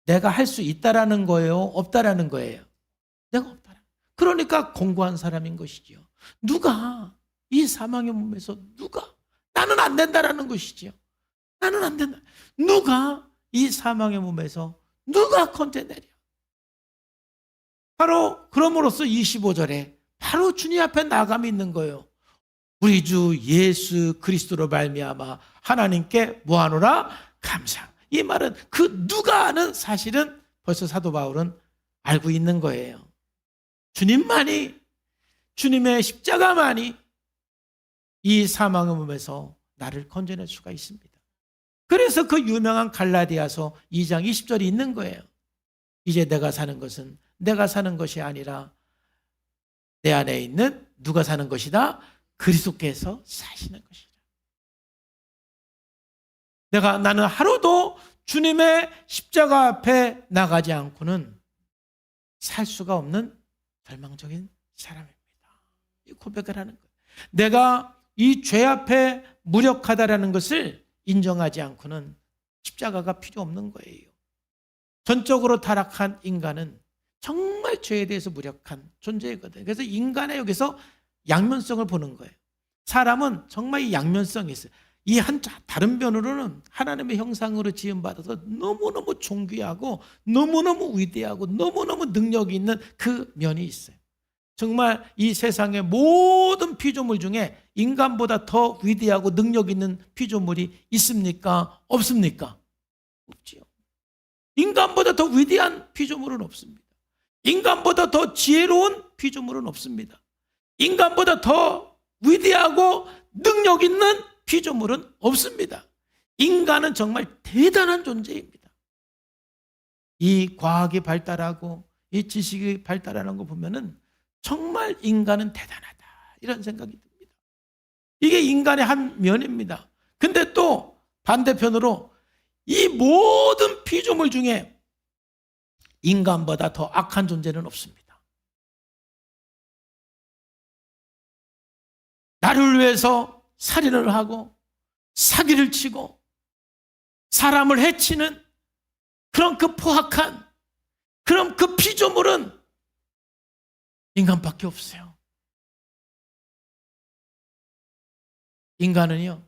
내가 할 수 있다라는 거예요? 없다라는 거예요? 내가 없다라. 그러니까 공고한 사람인 것이지요. 누가 이 사망의 몸에서 누가 나는 안 된다라는 것이지요. 나는 안 된다. 누가 이 사망의 몸에서 누가 건져내랴. 바로 그럼으로써 25절에 바로 주님 앞에 나감이 있는 거예요. 우리 주 예수 그리스도로 말미암아 하나님께 뭐하노라? 감사. 이 말은 그 누가는 사실은 벌써 사도 바울은 알고 있는 거예요. 주님만이, 주님의 십자가만이 이 사망의 몸에서 나를 건져낼 수가 있습니다. 그래서 그 유명한 갈라디아서 2장 20절이 있는 거예요. 이제 내가 사는 것은 내가 사는 것이 아니라 내 안에 있는 누가 사는 것이다? 그리스도께서 사시는 것이다. 나는 하루도 주님의 십자가 앞에 나가지 않고는 살 수가 없는 절망적인 사람입니다. 이 고백을 하는 거예요. 내가 이 죄 앞에 무력하다라는 것을 인정하지 않고는 십자가가 필요 없는 거예요. 전적으로 타락한 인간은 정말 죄에 대해서 무력한 존재이거든요. 그래서 인간의 여기서 양면성을 보는 거예요. 사람은 정말 이 양면성이 있어요. 이 다른 면으로는 하나님의 형상으로 지음받아서 너무너무 존귀하고 너무너무 위대하고 너무너무 능력이 있는 그 면이 있어요. 정말 이 세상의 모든 피조물 중에 인간보다 더 위대하고 능력 있는 피조물이 있습니까? 없습니까? 없지요. 인간보다 더 위대한 피조물은 없습니다. 인간보다 더 지혜로운 피조물은 없습니다. 인간보다 더 위대하고 능력 있는 피조물은 없습니다. 인간은 정말 대단한 존재입니다. 이 과학이 발달하고 이 지식이 발달하는 거 보면은 정말 인간은 대단하다 이런 생각이 듭니다. 이게 인간의 한 면입니다. 근데 또 반대편으로 이 모든 피조물 중에 인간보다 더 악한 존재는 없습니다. 나를 위해서 살인을 하고 사기를 치고 사람을 해치는 그런 그 포악한 그런 그 피조물은 인간밖에 없어요. 인간은요,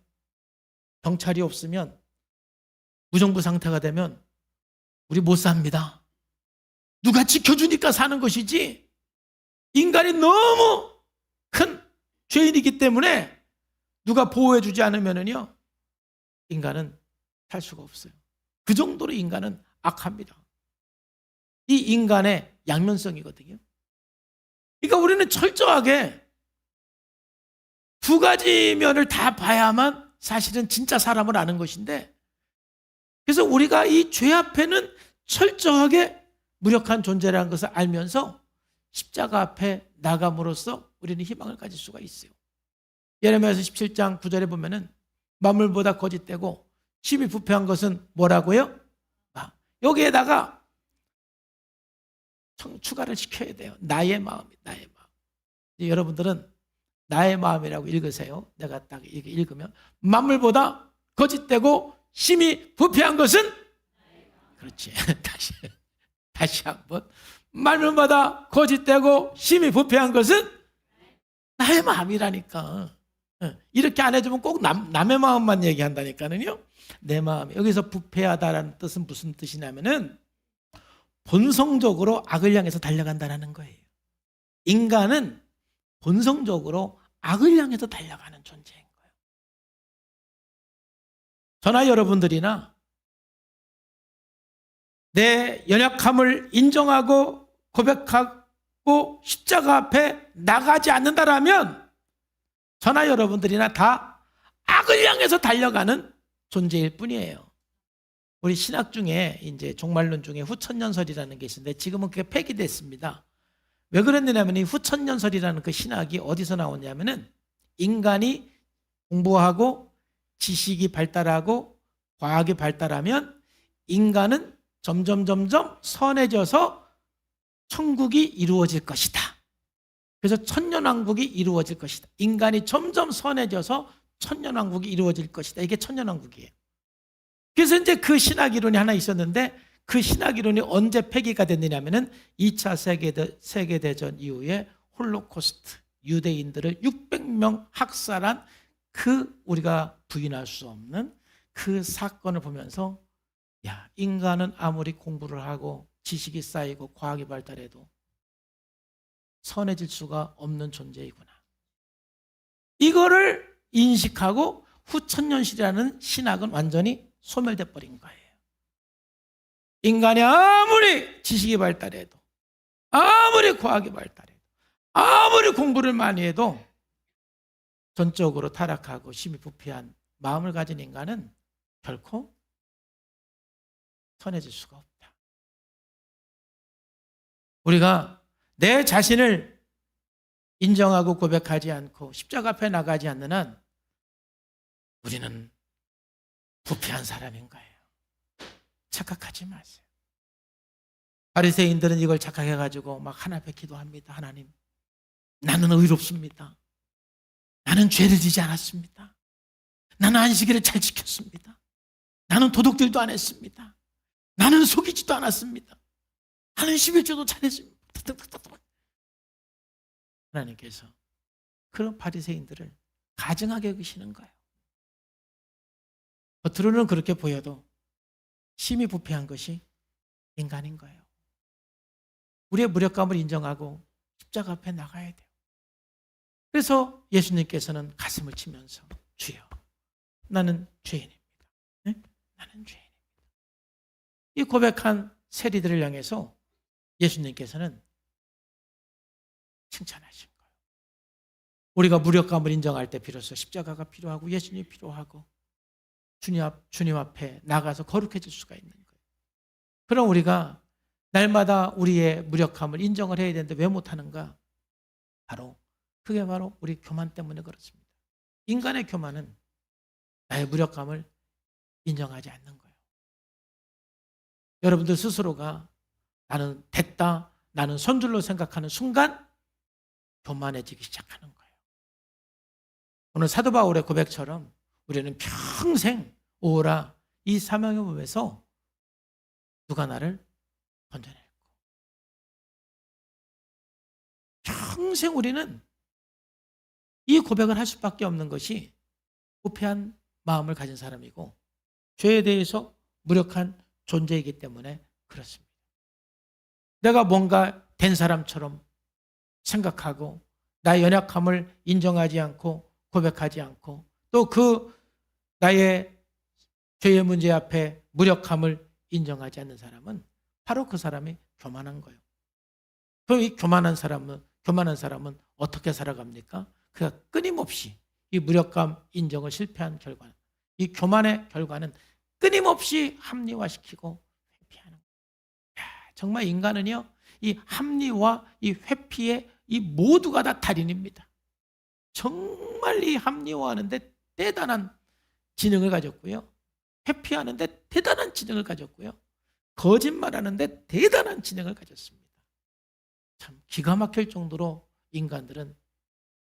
경찰이 없으면 무정부 상태가 되면 우리 못 삽니다. 누가 지켜주니까 사는 것이지 인간이 너무 큰 죄인이기 때문에 누가 보호해주지 않으면요 인간은 살 수가 없어요. 그 정도로 인간은 악합니다. 이 인간의 양면성이거든요. 그러니까 우리는 철저하게 두 가지 면을 다 봐야만 사실은 진짜 사람을 아는 것인데, 그래서 우리가 이 죄 앞에는 철저하게 무력한 존재라는 것을 알면서 십자가 앞에 나감으로써 우리는 희망을 가질 수가 있어요. 예레미야서 17장 9절에 보면은 만물보다 거짓되고 심히 부패한 것은 뭐라고요? 여기에다가 추가를 시켜야 돼요. 나의 마음이, 나의 마음. 여러분들은 나의 마음이라고 읽으세요. 내가 딱 이렇게 읽으면 만물보다 거짓되고 심히 부패한 것은 그렇지. 다시 한번 만물보다 거짓되고 심히 부패한 것은 나의 마음이라니까. 이렇게 안 해주면 꼭 남의 마음만 얘기한다니까는요. 내 마음. 여기서 부패하다라는 뜻은 무슨 뜻이냐면은 본성적으로 악을 향해서 달려간다는 거예요. 인간은 본성적으로 악을 향해서 달려가는 존재인 거예요. 저나 여러분들이나 내 연약함을 인정하고 고백하고 십자가 앞에 나가지 않는다라면 저나 여러분들이나 다 악을 향해서 달려가는 존재일 뿐이에요. 우리 신학 중에 이제 종말론 중에 후천년설이라는 게 있는데 지금은 그게 폐기됐습니다. 왜 그랬느냐면 이 후천년설이라는 그 신학이 어디서 나오냐면은 인간이 공부하고 지식이 발달하고 과학이 발달하면 인간은 점점 선해져서 천국이 이루어질 것이다. 그래서 천년왕국이 이루어질 것이다. 인간이 점점 선해져서 천년왕국이 이루어질 것이다. 이게 천년왕국이에요. 그래서 이제 그 신학 이론이 하나 있었는데 그 신학 이론이 언제 폐기가 됐느냐면은 2차 세계대전 이후에 홀로코스트, 유대인들을 600명 학살한 그 우리가 부인할 수 없는 그 사건을 보면서 야, 인간은 아무리 공부를 하고 지식이 쌓이고 과학이 발달해도 선해질 수가 없는 존재이구나. 이거를 인식하고 후천년실이라는 신학은 완전히 소멸돼 버린 거예요. 인간이 아무리 지식이 발달해도 아무리 과학이 발달해도 아무리 공부를 많이 해도 전적으로 타락하고 심히 부패한 마음을 가진 인간은 결코 선해질 수가 없다. 우리가 내 자신을 인정하고 고백하지 않고 십자가 앞에 나가지 않는 한 우리는 부패한 사람인 거예요. 착각하지 마세요. 바리새인들은 이걸 착각해가지고 막 하나 앞에 기도합니다. 하나님, 나는 의롭습니다. 나는 죄를 지지 않았습니다. 나는 안식일을 잘 지켰습니다. 나는 도둑질도 안 했습니다. 나는 속이지도 않았습니다. 나는 11조도 잘했습니다. 하나님께서 그런 바리새인들을 가증하게 여기시는 거예요. 겉으로는 그렇게 보여도 심히 부패한 것이 인간인 거예요. 우리의 무력감을 인정하고 십자가 앞에 나가야 돼요. 그래서 예수님께서는 가슴을 치면서 주여, 나는 죄인입니다. 네? 나는 죄인입니다. 이 고백한 세리들을 향해서 예수님께서는 칭찬하신 거예요. 우리가 무력감을 인정할 때 비로소 십자가가 필요하고 예수님이 필요하고 주님 앞에 나가서 거룩해질 수가 있는 거예요. 그럼 우리가 날마다 우리의 무력함을 인정을 해야 되는데 왜 못하는가? 그게 바로 우리 교만 때문에 그렇습니다. 인간의 교만은 나의 무력감을 인정하지 않는 거예요. 여러분들 스스로가 나는 됐다, 나는 선줄로 생각하는 순간 교만해지기 시작하는 거예요. 오늘 사도 바울의 고백처럼 우리는 평생 오라 이 사명의 몸에서 누가 나를 건져낼고 평생 우리는 이 고백을 할 수밖에 없는 것이 부패한 마음을 가진 사람이고 죄에 대해서 무력한 존재이기 때문에 그렇습니다. 내가 뭔가 된 사람처럼 생각하고 나의 연약함을 인정하지 않고 고백하지 않고 또 그 나의 죄의 문제 앞에 무력함을 인정하지 않는 사람은 바로 그 사람이 교만한 거예요. 그럼 이 교만한 사람은 어떻게 살아갑니까? 그가 끊임없이 이 무력감 인정을 실패한 결과, 이 교만의 결과는 끊임없이 합리화시키고 회피하는 거예요. 정말 인간은요, 이 합리화, 이 회피의 이 모두가 다 달인입니다. 정말 이 합리화하는데 대단한 지능을 가졌고요. 회피하는데 대단한 지능을 가졌고요. 거짓말하는데 대단한 지능을 가졌습니다. 참 기가 막힐 정도로 인간들은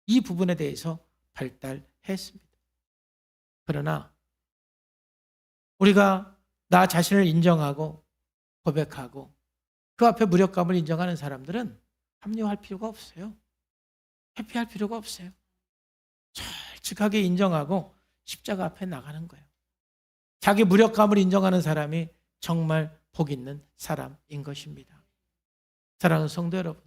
이 부분에 대해서 발달했습니다. 그러나 우리가 나 자신을 인정하고 고백하고 그 앞에 무력감을 인정하는 사람들은 합리화할 필요가 없어요. 회피할 필요가 없어요. 솔직하게 인정하고 십자가 앞에 나가는 거예요. 자기 무력감을 인정하는 사람이 정말 복 있는 사람인 것입니다. 사랑하는 성도 여러분,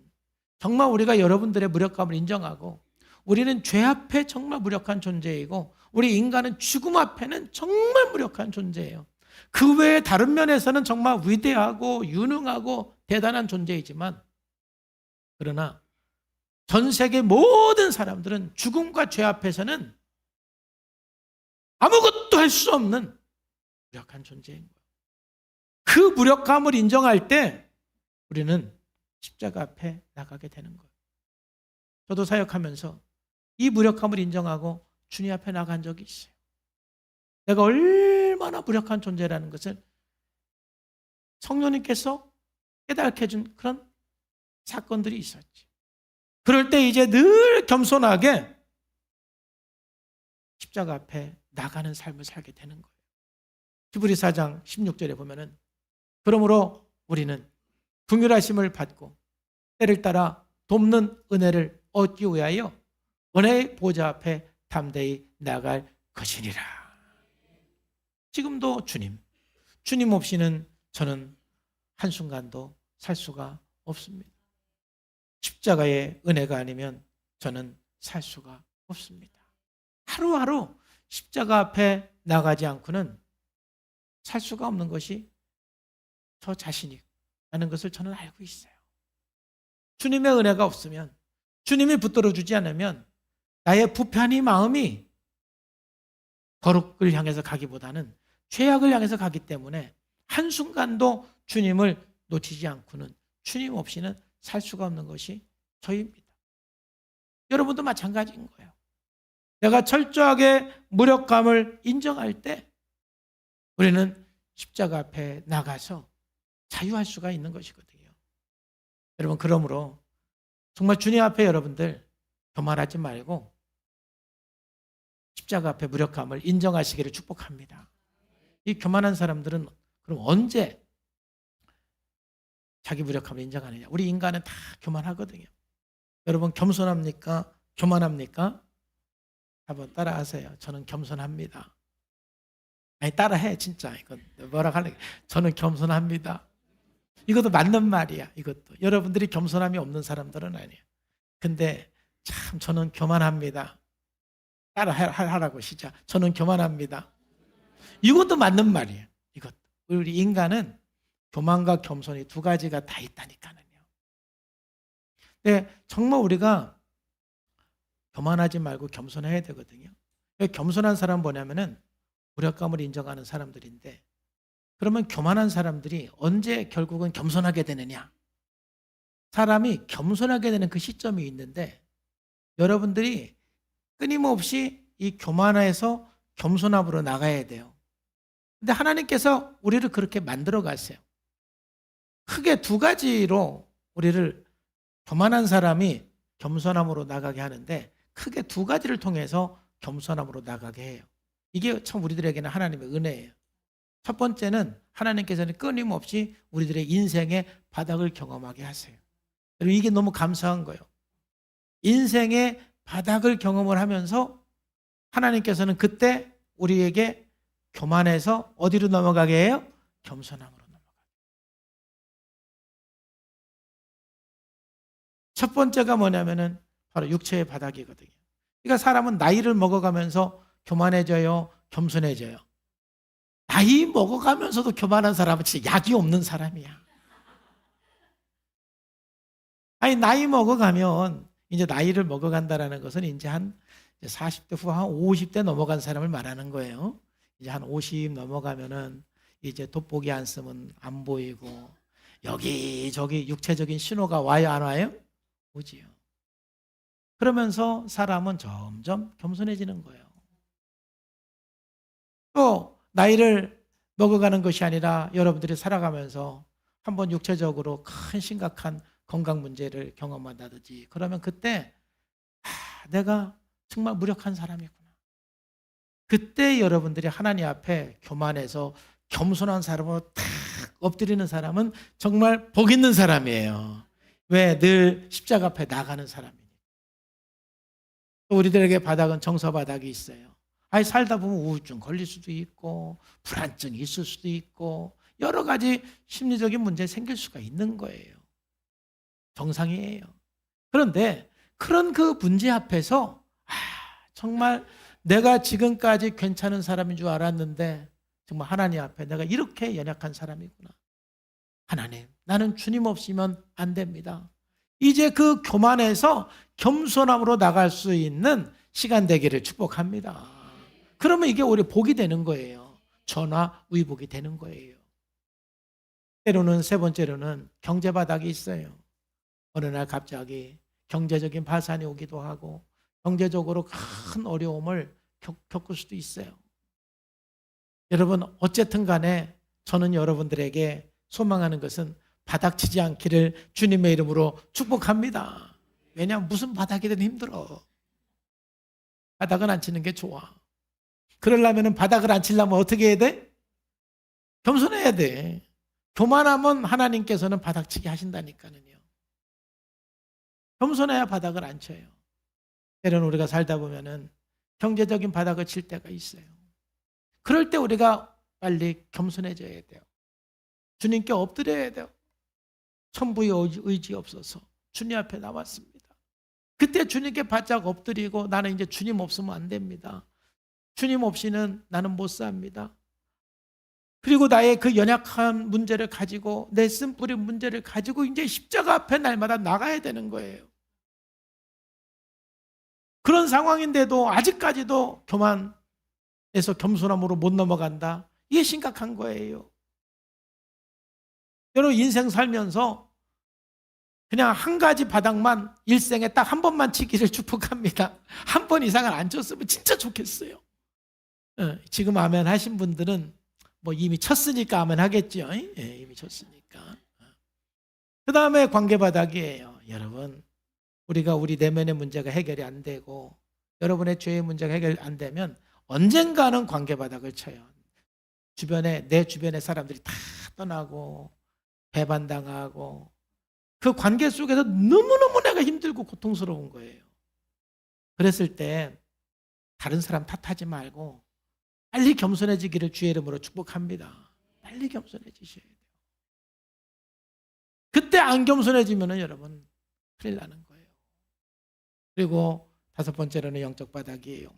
정말 우리가 여러분들의 무력감을 인정하고 우리는 죄 앞에 정말 무력한 존재이고 우리 인간은 죽음 앞에는 정말 무력한 존재예요. 그 외에 다른 면에서는 정말 위대하고 유능하고 대단한 존재이지만 그러나 전 세계 모든 사람들은 죽음과 죄 앞에서는 아무것도 할 수 없는 무력한 존재인 거예요. 그 무력함을 인정할 때 우리는 십자가 앞에 나가게 되는 거예요. 저도 사역하면서 이 무력함을 인정하고 주님 앞에 나간 적이 있어요. 내가 얼마나 무력한 존재라는 것을 성령님께서 깨닫게 해준 그런 사건들이 있었지. 그럴 때 이제 늘 겸손하게 십자가 앞에 나가는 삶을 살게 되는 거예요. 히브리 4장 16절에 보면은 그러므로 우리는 긍휼하심을 받고 때를 따라 돕는 은혜를 얻기 위하여 은혜의 보좌 앞에 담대히 나갈 것이니라. 지금도 주님 없이는 저는 한순간도 살 수가 없습니다. 십자가의 은혜가 아니면 저는 살 수가 없습니다. 하루하루 십자가 앞에 나가지 않고는 살 수가 없는 것이 저 자신이라는 것을 저는 알고 있어요. 주님의 은혜가 없으면, 주님이 붙들어 주지 않으면 나의 부편이 마음이 거룩을 향해서 가기보다는 죄악을 향해서 가기 때문에 한순간도 주님을 놓치지 않고는, 주님 없이는 살 수가 없는 것이 저입니다. 여러분도 마찬가지인 거예요. 내가 철저하게 무력감을 인정할 때 우리는 십자가 앞에 나가서 자유할 수가 있는 것이거든요. 여러분, 그러므로 정말 주님 앞에 여러분들 교만하지 말고 십자가 앞에 무력감을 인정하시기를 축복합니다. 이 교만한 사람들은 그럼 언제 자기 무력함을 인정하느냐? 우리 인간은 다 교만하거든요. 여러분, 겸손합니까? 교만합니까? 한번 따라하세요. 저는 겸손합니다. 아니, 따라해, 진짜. 이건 뭐라 할래? 저는 겸손합니다. 이것도 맞는 말이야, 이것도. 여러분들이 겸손함이 없는 사람들은 아니에요. 근데 참 저는 교만합니다. 따라하라고 시작. 저는 교만합니다. 이것도 맞는 말이에요. 이것도. 우리 인간은 교만과 겸손이 두 가지가 다 있다니까요. 근데 정말 우리가 교만하지 말고 겸손해야 되거든요. 겸손한 사람은 뭐냐면은 무력감을 인정하는 사람들인데, 그러면 교만한 사람들이 언제 결국은 겸손하게 되느냐? 사람이 겸손하게 되는 그 시점이 있는데, 여러분들이 끊임없이 이 교만에서 겸손함으로 나가야 돼요. 근데 하나님께서 우리를 그렇게 만들어 가세요. 크게 두 가지로 우리를, 교만한 사람이 겸손함으로 나가게 하는데 크게 두 가지를 통해서 겸손함으로 나가게 해요. 이게 참 우리들에게는 하나님의 은혜예요. 첫 번째는 하나님께서는 끊임없이 우리들의 인생의 바닥을 경험하게 하세요. 그리고 이게 너무 감사한 거예요. 인생의 바닥을 경험을 하면서 하나님께서는 그때 우리에게 교만해서 어디로 넘어가게 해요? 겸손함으로 넘어가게. 첫 번째가 뭐냐면은 바로 육체의 바닥이거든요. 그러니까 사람은 나이를 먹어가면서 교만해져요, 겸손해져요. 나이 먹어가면서도 교만한 사람은 진짜 약이 없는 사람이야. 아니, 나이 먹어가면, 이제 나이를 먹어간다라는 것은 이제 한 40대 후반, 한 50대 넘어간 사람을 말하는 거예요. 이제 한 50 넘어가면은 이제 돋보기 안 쓰면 안 보이고, 여기저기 육체적인 신호가 와요, 안 와요? 오지요. 그러면서 사람은 점점 겸손해지는 거예요. 또 나이를 먹어가는 것이 아니라 여러분들이 살아가면서 한번 육체적으로 큰 심각한 건강 문제를 경험한다든지, 그러면 그때 내가 정말 무력한 사람이구나. 그때 여러분들이 하나님 앞에 교만해서 겸손한 사람으로 탁 엎드리는 사람은 정말 복 있는 사람이에요. 왜? 늘 십자가 앞에 나가는 사람이니까. 또 우리들에게 바닥은 정서 바닥이 있어요. 아니, 살다 보면 우울증 걸릴 수도 있고 불안증이 있을 수도 있고 여러 가지 심리적인 문제 생길 수가 있는 거예요. 정상이에요. 그런데 그런 그 문제 앞에서 정말 내가 지금까지 괜찮은 사람인 줄 알았는데 정말 하나님 앞에 내가 이렇게 연약한 사람이구나. 하나님, 나는 주님 없이면 안 됩니다. 이제 그 교만에서 겸손함으로 나갈 수 있는 시간 되기를 축복합니다. 그러면 이게 우리 복이 되는 거예요. 전화위복이 되는 거예요. 때로는 세 번째로는 경제 바닥이 있어요. 어느 날 갑자기 경제적인 파산이 오기도 하고 경제적으로 큰 어려움을 겪을 수도 있어요. 여러분 어쨌든 간에 저는 여러분들에게 소망하는 것은 바닥치지 않기를 주님의 이름으로 축복합니다. 왜냐하면 무슨 바닥이든 힘들어. 바닥은 안 치는 게 좋아. 그러려면 바닥을 안 치려면 어떻게 해야 돼? 겸손해야 돼. 교만하면 하나님께서는 바닥치게 하신다니까요. 겸손해야 바닥을 안 쳐요. 때로는 우리가 살다 보면은 경제적인 바닥을 칠 때가 있어요. 그럴 때 우리가 빨리 겸손해져야 돼요. 주님께 엎드려야 돼요. 천부의 의지 없어서 주님 앞에 나왔습니다. 그때 주님께 바짝 엎드리고 나는 이제 주님 없으면 안 됩니다. 주님 없이는 나는 못 삽니다. 그리고 나의 그 연약한 문제를 가지고 내 쓴뿌린 문제를 가지고 이제 십자가 앞에 날마다 나가야 되는 거예요. 그런 상황인데도 아직까지도 교만에서 겸손함으로 못 넘어간다. 이게 심각한 거예요. 여러분 인생 살면서 그냥 한 가지 바닥만 일생에 딱 한 번만 치기를 축복합니다. 한 번 이상을 안 쳤으면 진짜 좋겠어요. 지금 아멘 하신 분들은 뭐 이미 쳤으니까 아멘 하겠죠. 이미 쳤으니까. 그 다음에 관계 바닥이에요. 여러분 우리가 우리 내면의 문제가 해결이 안 되고 여러분의 죄의 문제가 해결이 안 되면 언젠가는 관계 바닥을 쳐요. 내 주변의 사람들이 다 떠나고 배반당하고 그 관계 속에서 너무너무 내가 힘들고 고통스러운 거예요. 그랬을 때 다른 사람 탓하지 말고 빨리 겸손해지기를 주의 이름으로 축복합니다. 빨리 겸손해지셔야 돼요. 그때 안 겸손해지면 여러분 큰일 나는 거예요. 그리고 다섯 번째로는 영적 바닥이에요.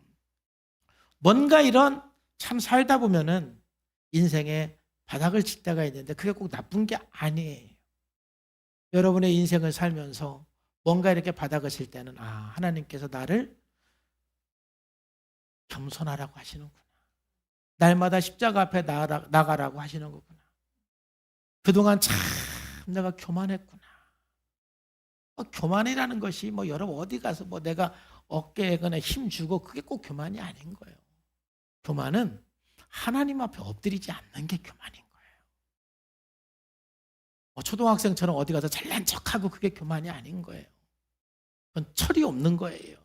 뭔가 이런 참 살다 보면은 인생에 바닥을 칠 때가 있는데 그게 꼭 나쁜 게 아니에요. 여러분의 인생을 살면서 뭔가 이렇게 바닥을 칠 때는 하나님께서 나를 겸손하라고 하시는구나. 날마다 십자가 앞에 나가라고 하시는 거구나. 그동안 참 내가 교만했구나. 교만이라는 것이 여러분 어디 가서 내가 어깨에 힘 주고 그게 꼭 교만이 아닌 거예요. 교만은 하나님 앞에 엎드리지 않는 게 교만인 거예요. 초등학생처럼 어디 가서 잘난 척하고 그게 교만이 아닌 거예요. 그건 철이 없는 거예요.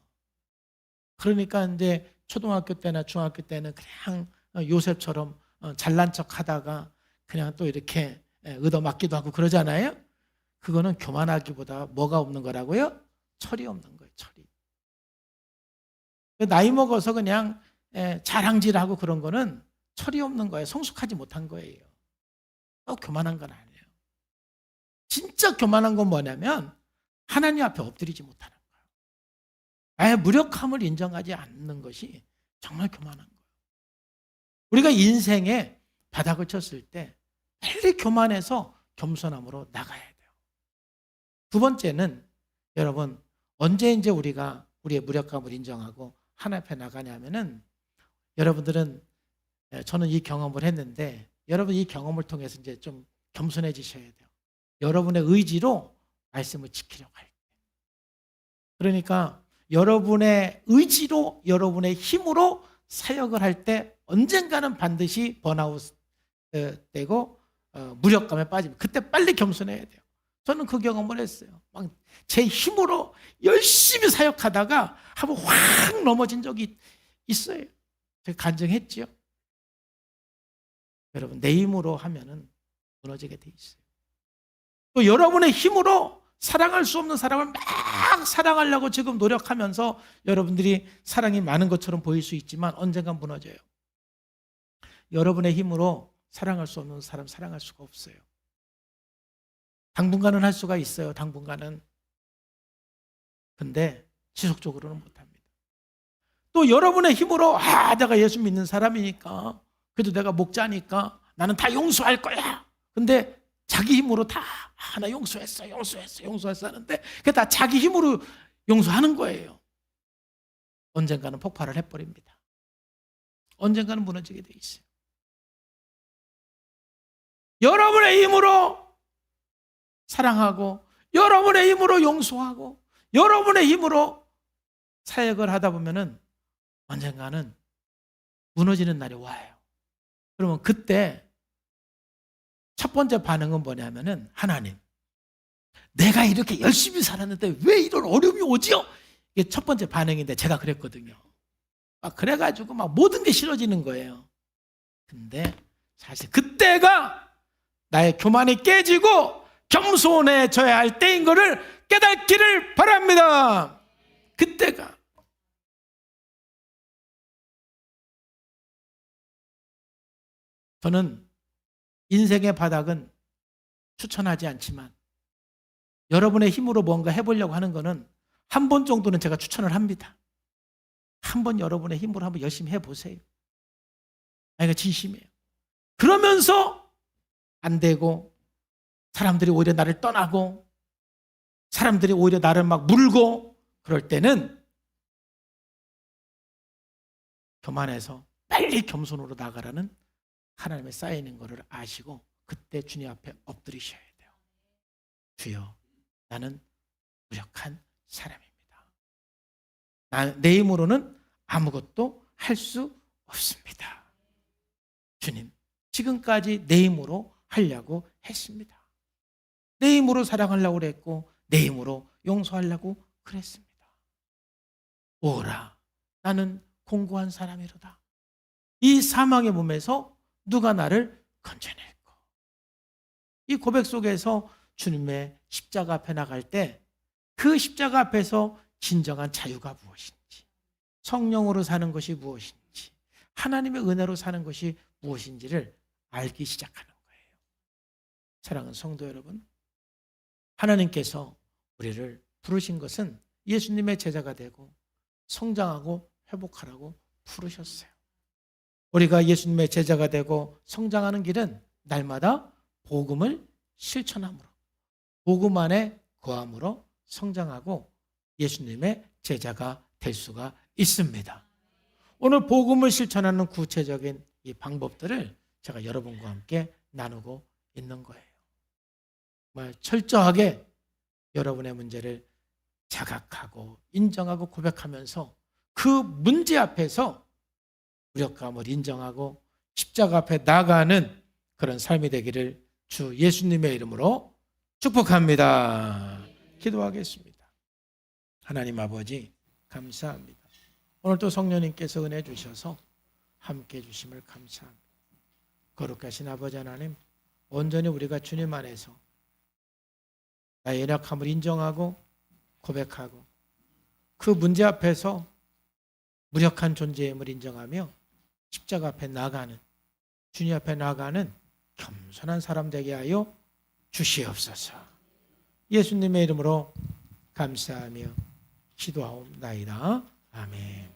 그러니까 이제 초등학교 때나 중학교 때는 그냥 요셉처럼 잘난 척하다가 그냥 또 이렇게 얻어맞기도 하고 그러잖아요. 그거는 교만하기보다 뭐가 없는 거라고요? 철이 없는 거예요. 철이. 나이 먹어서 그냥 자랑질하고 그런 거는 철이 없는 거예요. 성숙하지 못한 거예요. 교만한 건 아니에요. 진짜 교만한 건 뭐냐면 하나님 앞에 엎드리지 못하는 거예요. 아예 무력함을 인정하지 않는 것이 정말 교만한 거예요. 우리가 인생에 바닥을 쳤을 때 빨리 교만해서 겸손함으로 나가야 돼요. 두 번째는 여러분 언제 이제 우리가 우리의 무력감을 인정하고 하나님 앞에 나가냐면은 여러분들은 저는 이 경험을 했는데 여러분 이 경험을 통해서 이제 좀 겸손해지셔야 돼요. 여러분의 의지로 말씀을 지키려고 할 때. 그러니까 여러분의 의지로 여러분의 힘으로 사역을 할 때 언젠가는 반드시 번아웃 되고 무력감에 빠지면 그때 빨리 겸손해야 돼요. 저는 그 경험을 했어요. 막 제 힘으로 열심히 사역하다가 한번 확 넘어진 적이 있어요. 제가 간증했죠. 여러분 내 힘으로 하면은 무너지게 돼 있어요. 또 여러분의 힘으로 사랑할 수 없는 사람을 막 사랑하려고 지금 노력하면서 여러분들이 사랑이 많은 것처럼 보일 수 있지만 언젠간 무너져요. 여러분의 힘으로 사랑할 수 없는 사람 사랑할 수가 없어요. 당분간은 할 수가 있어요. 당분간은. 근데 지속적으로는 못합니다. 또 여러분의 힘으로 내가 예수 믿는 사람이니까 그래도 내가 목자니까 나는 다 용서할 거야. 근데 자기 힘으로 다 나 용서했어 하는데 그게 다 자기 힘으로 용서하는 거예요. 언젠가는 폭발을 해버립니다. 언젠가는 무너지게 돼 있어요. 여러분의 힘으로 사랑하고 여러분의 힘으로 용서하고 여러분의 힘으로 사역을 하다 보면은 언젠가는 무너지는 날이 와요. 그러면 그때 첫 번째 반응은 뭐냐면은 하나님, 내가 이렇게 열심히 살았는데 왜 이런 어려움이 오지요? 이게 첫 번째 반응인데 제가 그랬거든요. 그래가지고 막 모든 게 싫어지는 거예요. 근데 사실 그때가 나의 교만이 깨지고 겸손해져야 할 때인 것을 깨닫기를 바랍니다. 그때가. 저는 인생의 바닥은 추천하지 않지만 여러분의 힘으로 뭔가 해보려고 하는 거는 한 번 정도는 제가 추천을 합니다. 한 번 여러분의 힘으로 한번 열심히 해보세요. 이거 진심이에요. 그러면서 안 되고 사람들이 오히려 나를 떠나고 사람들이 오히려 나를 막 물고 그럴 때는 교만해서 빨리 겸손으로 나가라는 하나님의 쌓이는 것을 아시고 그때 주님 앞에 엎드리셔야 돼요. 주여, 나는 무력한 사람입니다. 내 힘으로는 아무것도 할 수 없습니다. 주님, 지금까지 내 힘으로 하려고 했습니다. 내 힘으로 사랑하려고 그랬고 내 힘으로 용서하려고 그랬습니다. 오라, 나는 공고한 사람이로다. 이 사망의 몸에서 누가 나를 건져낼까? 이 고백 속에서 주님의 십자가 앞에 나갈 때 그 십자가 앞에서 진정한 자유가 무엇인지, 성령으로 사는 것이 무엇인지, 하나님의 은혜로 사는 것이 무엇인지를 알기 시작하는 거예요. 사랑하는 성도 여러분, 하나님께서 우리를 부르신 것은 예수님의 제자가 되고 성장하고 회복하라고 부르셨어요. 우리가 예수님의 제자가 되고 성장하는 길은 날마다 복음을 실천함으로, 복음 안에 거함으로 성장하고 예수님의 제자가 될 수가 있습니다. 오늘 복음을 실천하는 구체적인 이 방법들을 제가 여러분과 함께 나누고 있는 거예요. 정말 철저하게 여러분의 문제를 자각하고 인정하고 고백하면서 그 문제 앞에서 무력감을 인정하고 십자가 앞에 나가는 그런 삶이 되기를 주 예수님의 이름으로 축복합니다. 기도하겠습니다. 하나님 아버지, 감사합니다. 오늘 또 성령님께서 은혜 주셔서 함께 해주심을 감사합니다. 거룩하신 아버지 하나님, 온전히 우리가 주님 안에서 나의 연약함을 인정하고 고백하고 그 문제 앞에서 무력한 존재임을 인정하며 십자가 앞에 나가는, 주님 앞에 나가는 겸손한 사람 되게 하여 주시옵소서. 예수님의 이름으로 감사하며 기도하옵나이다. 아멘.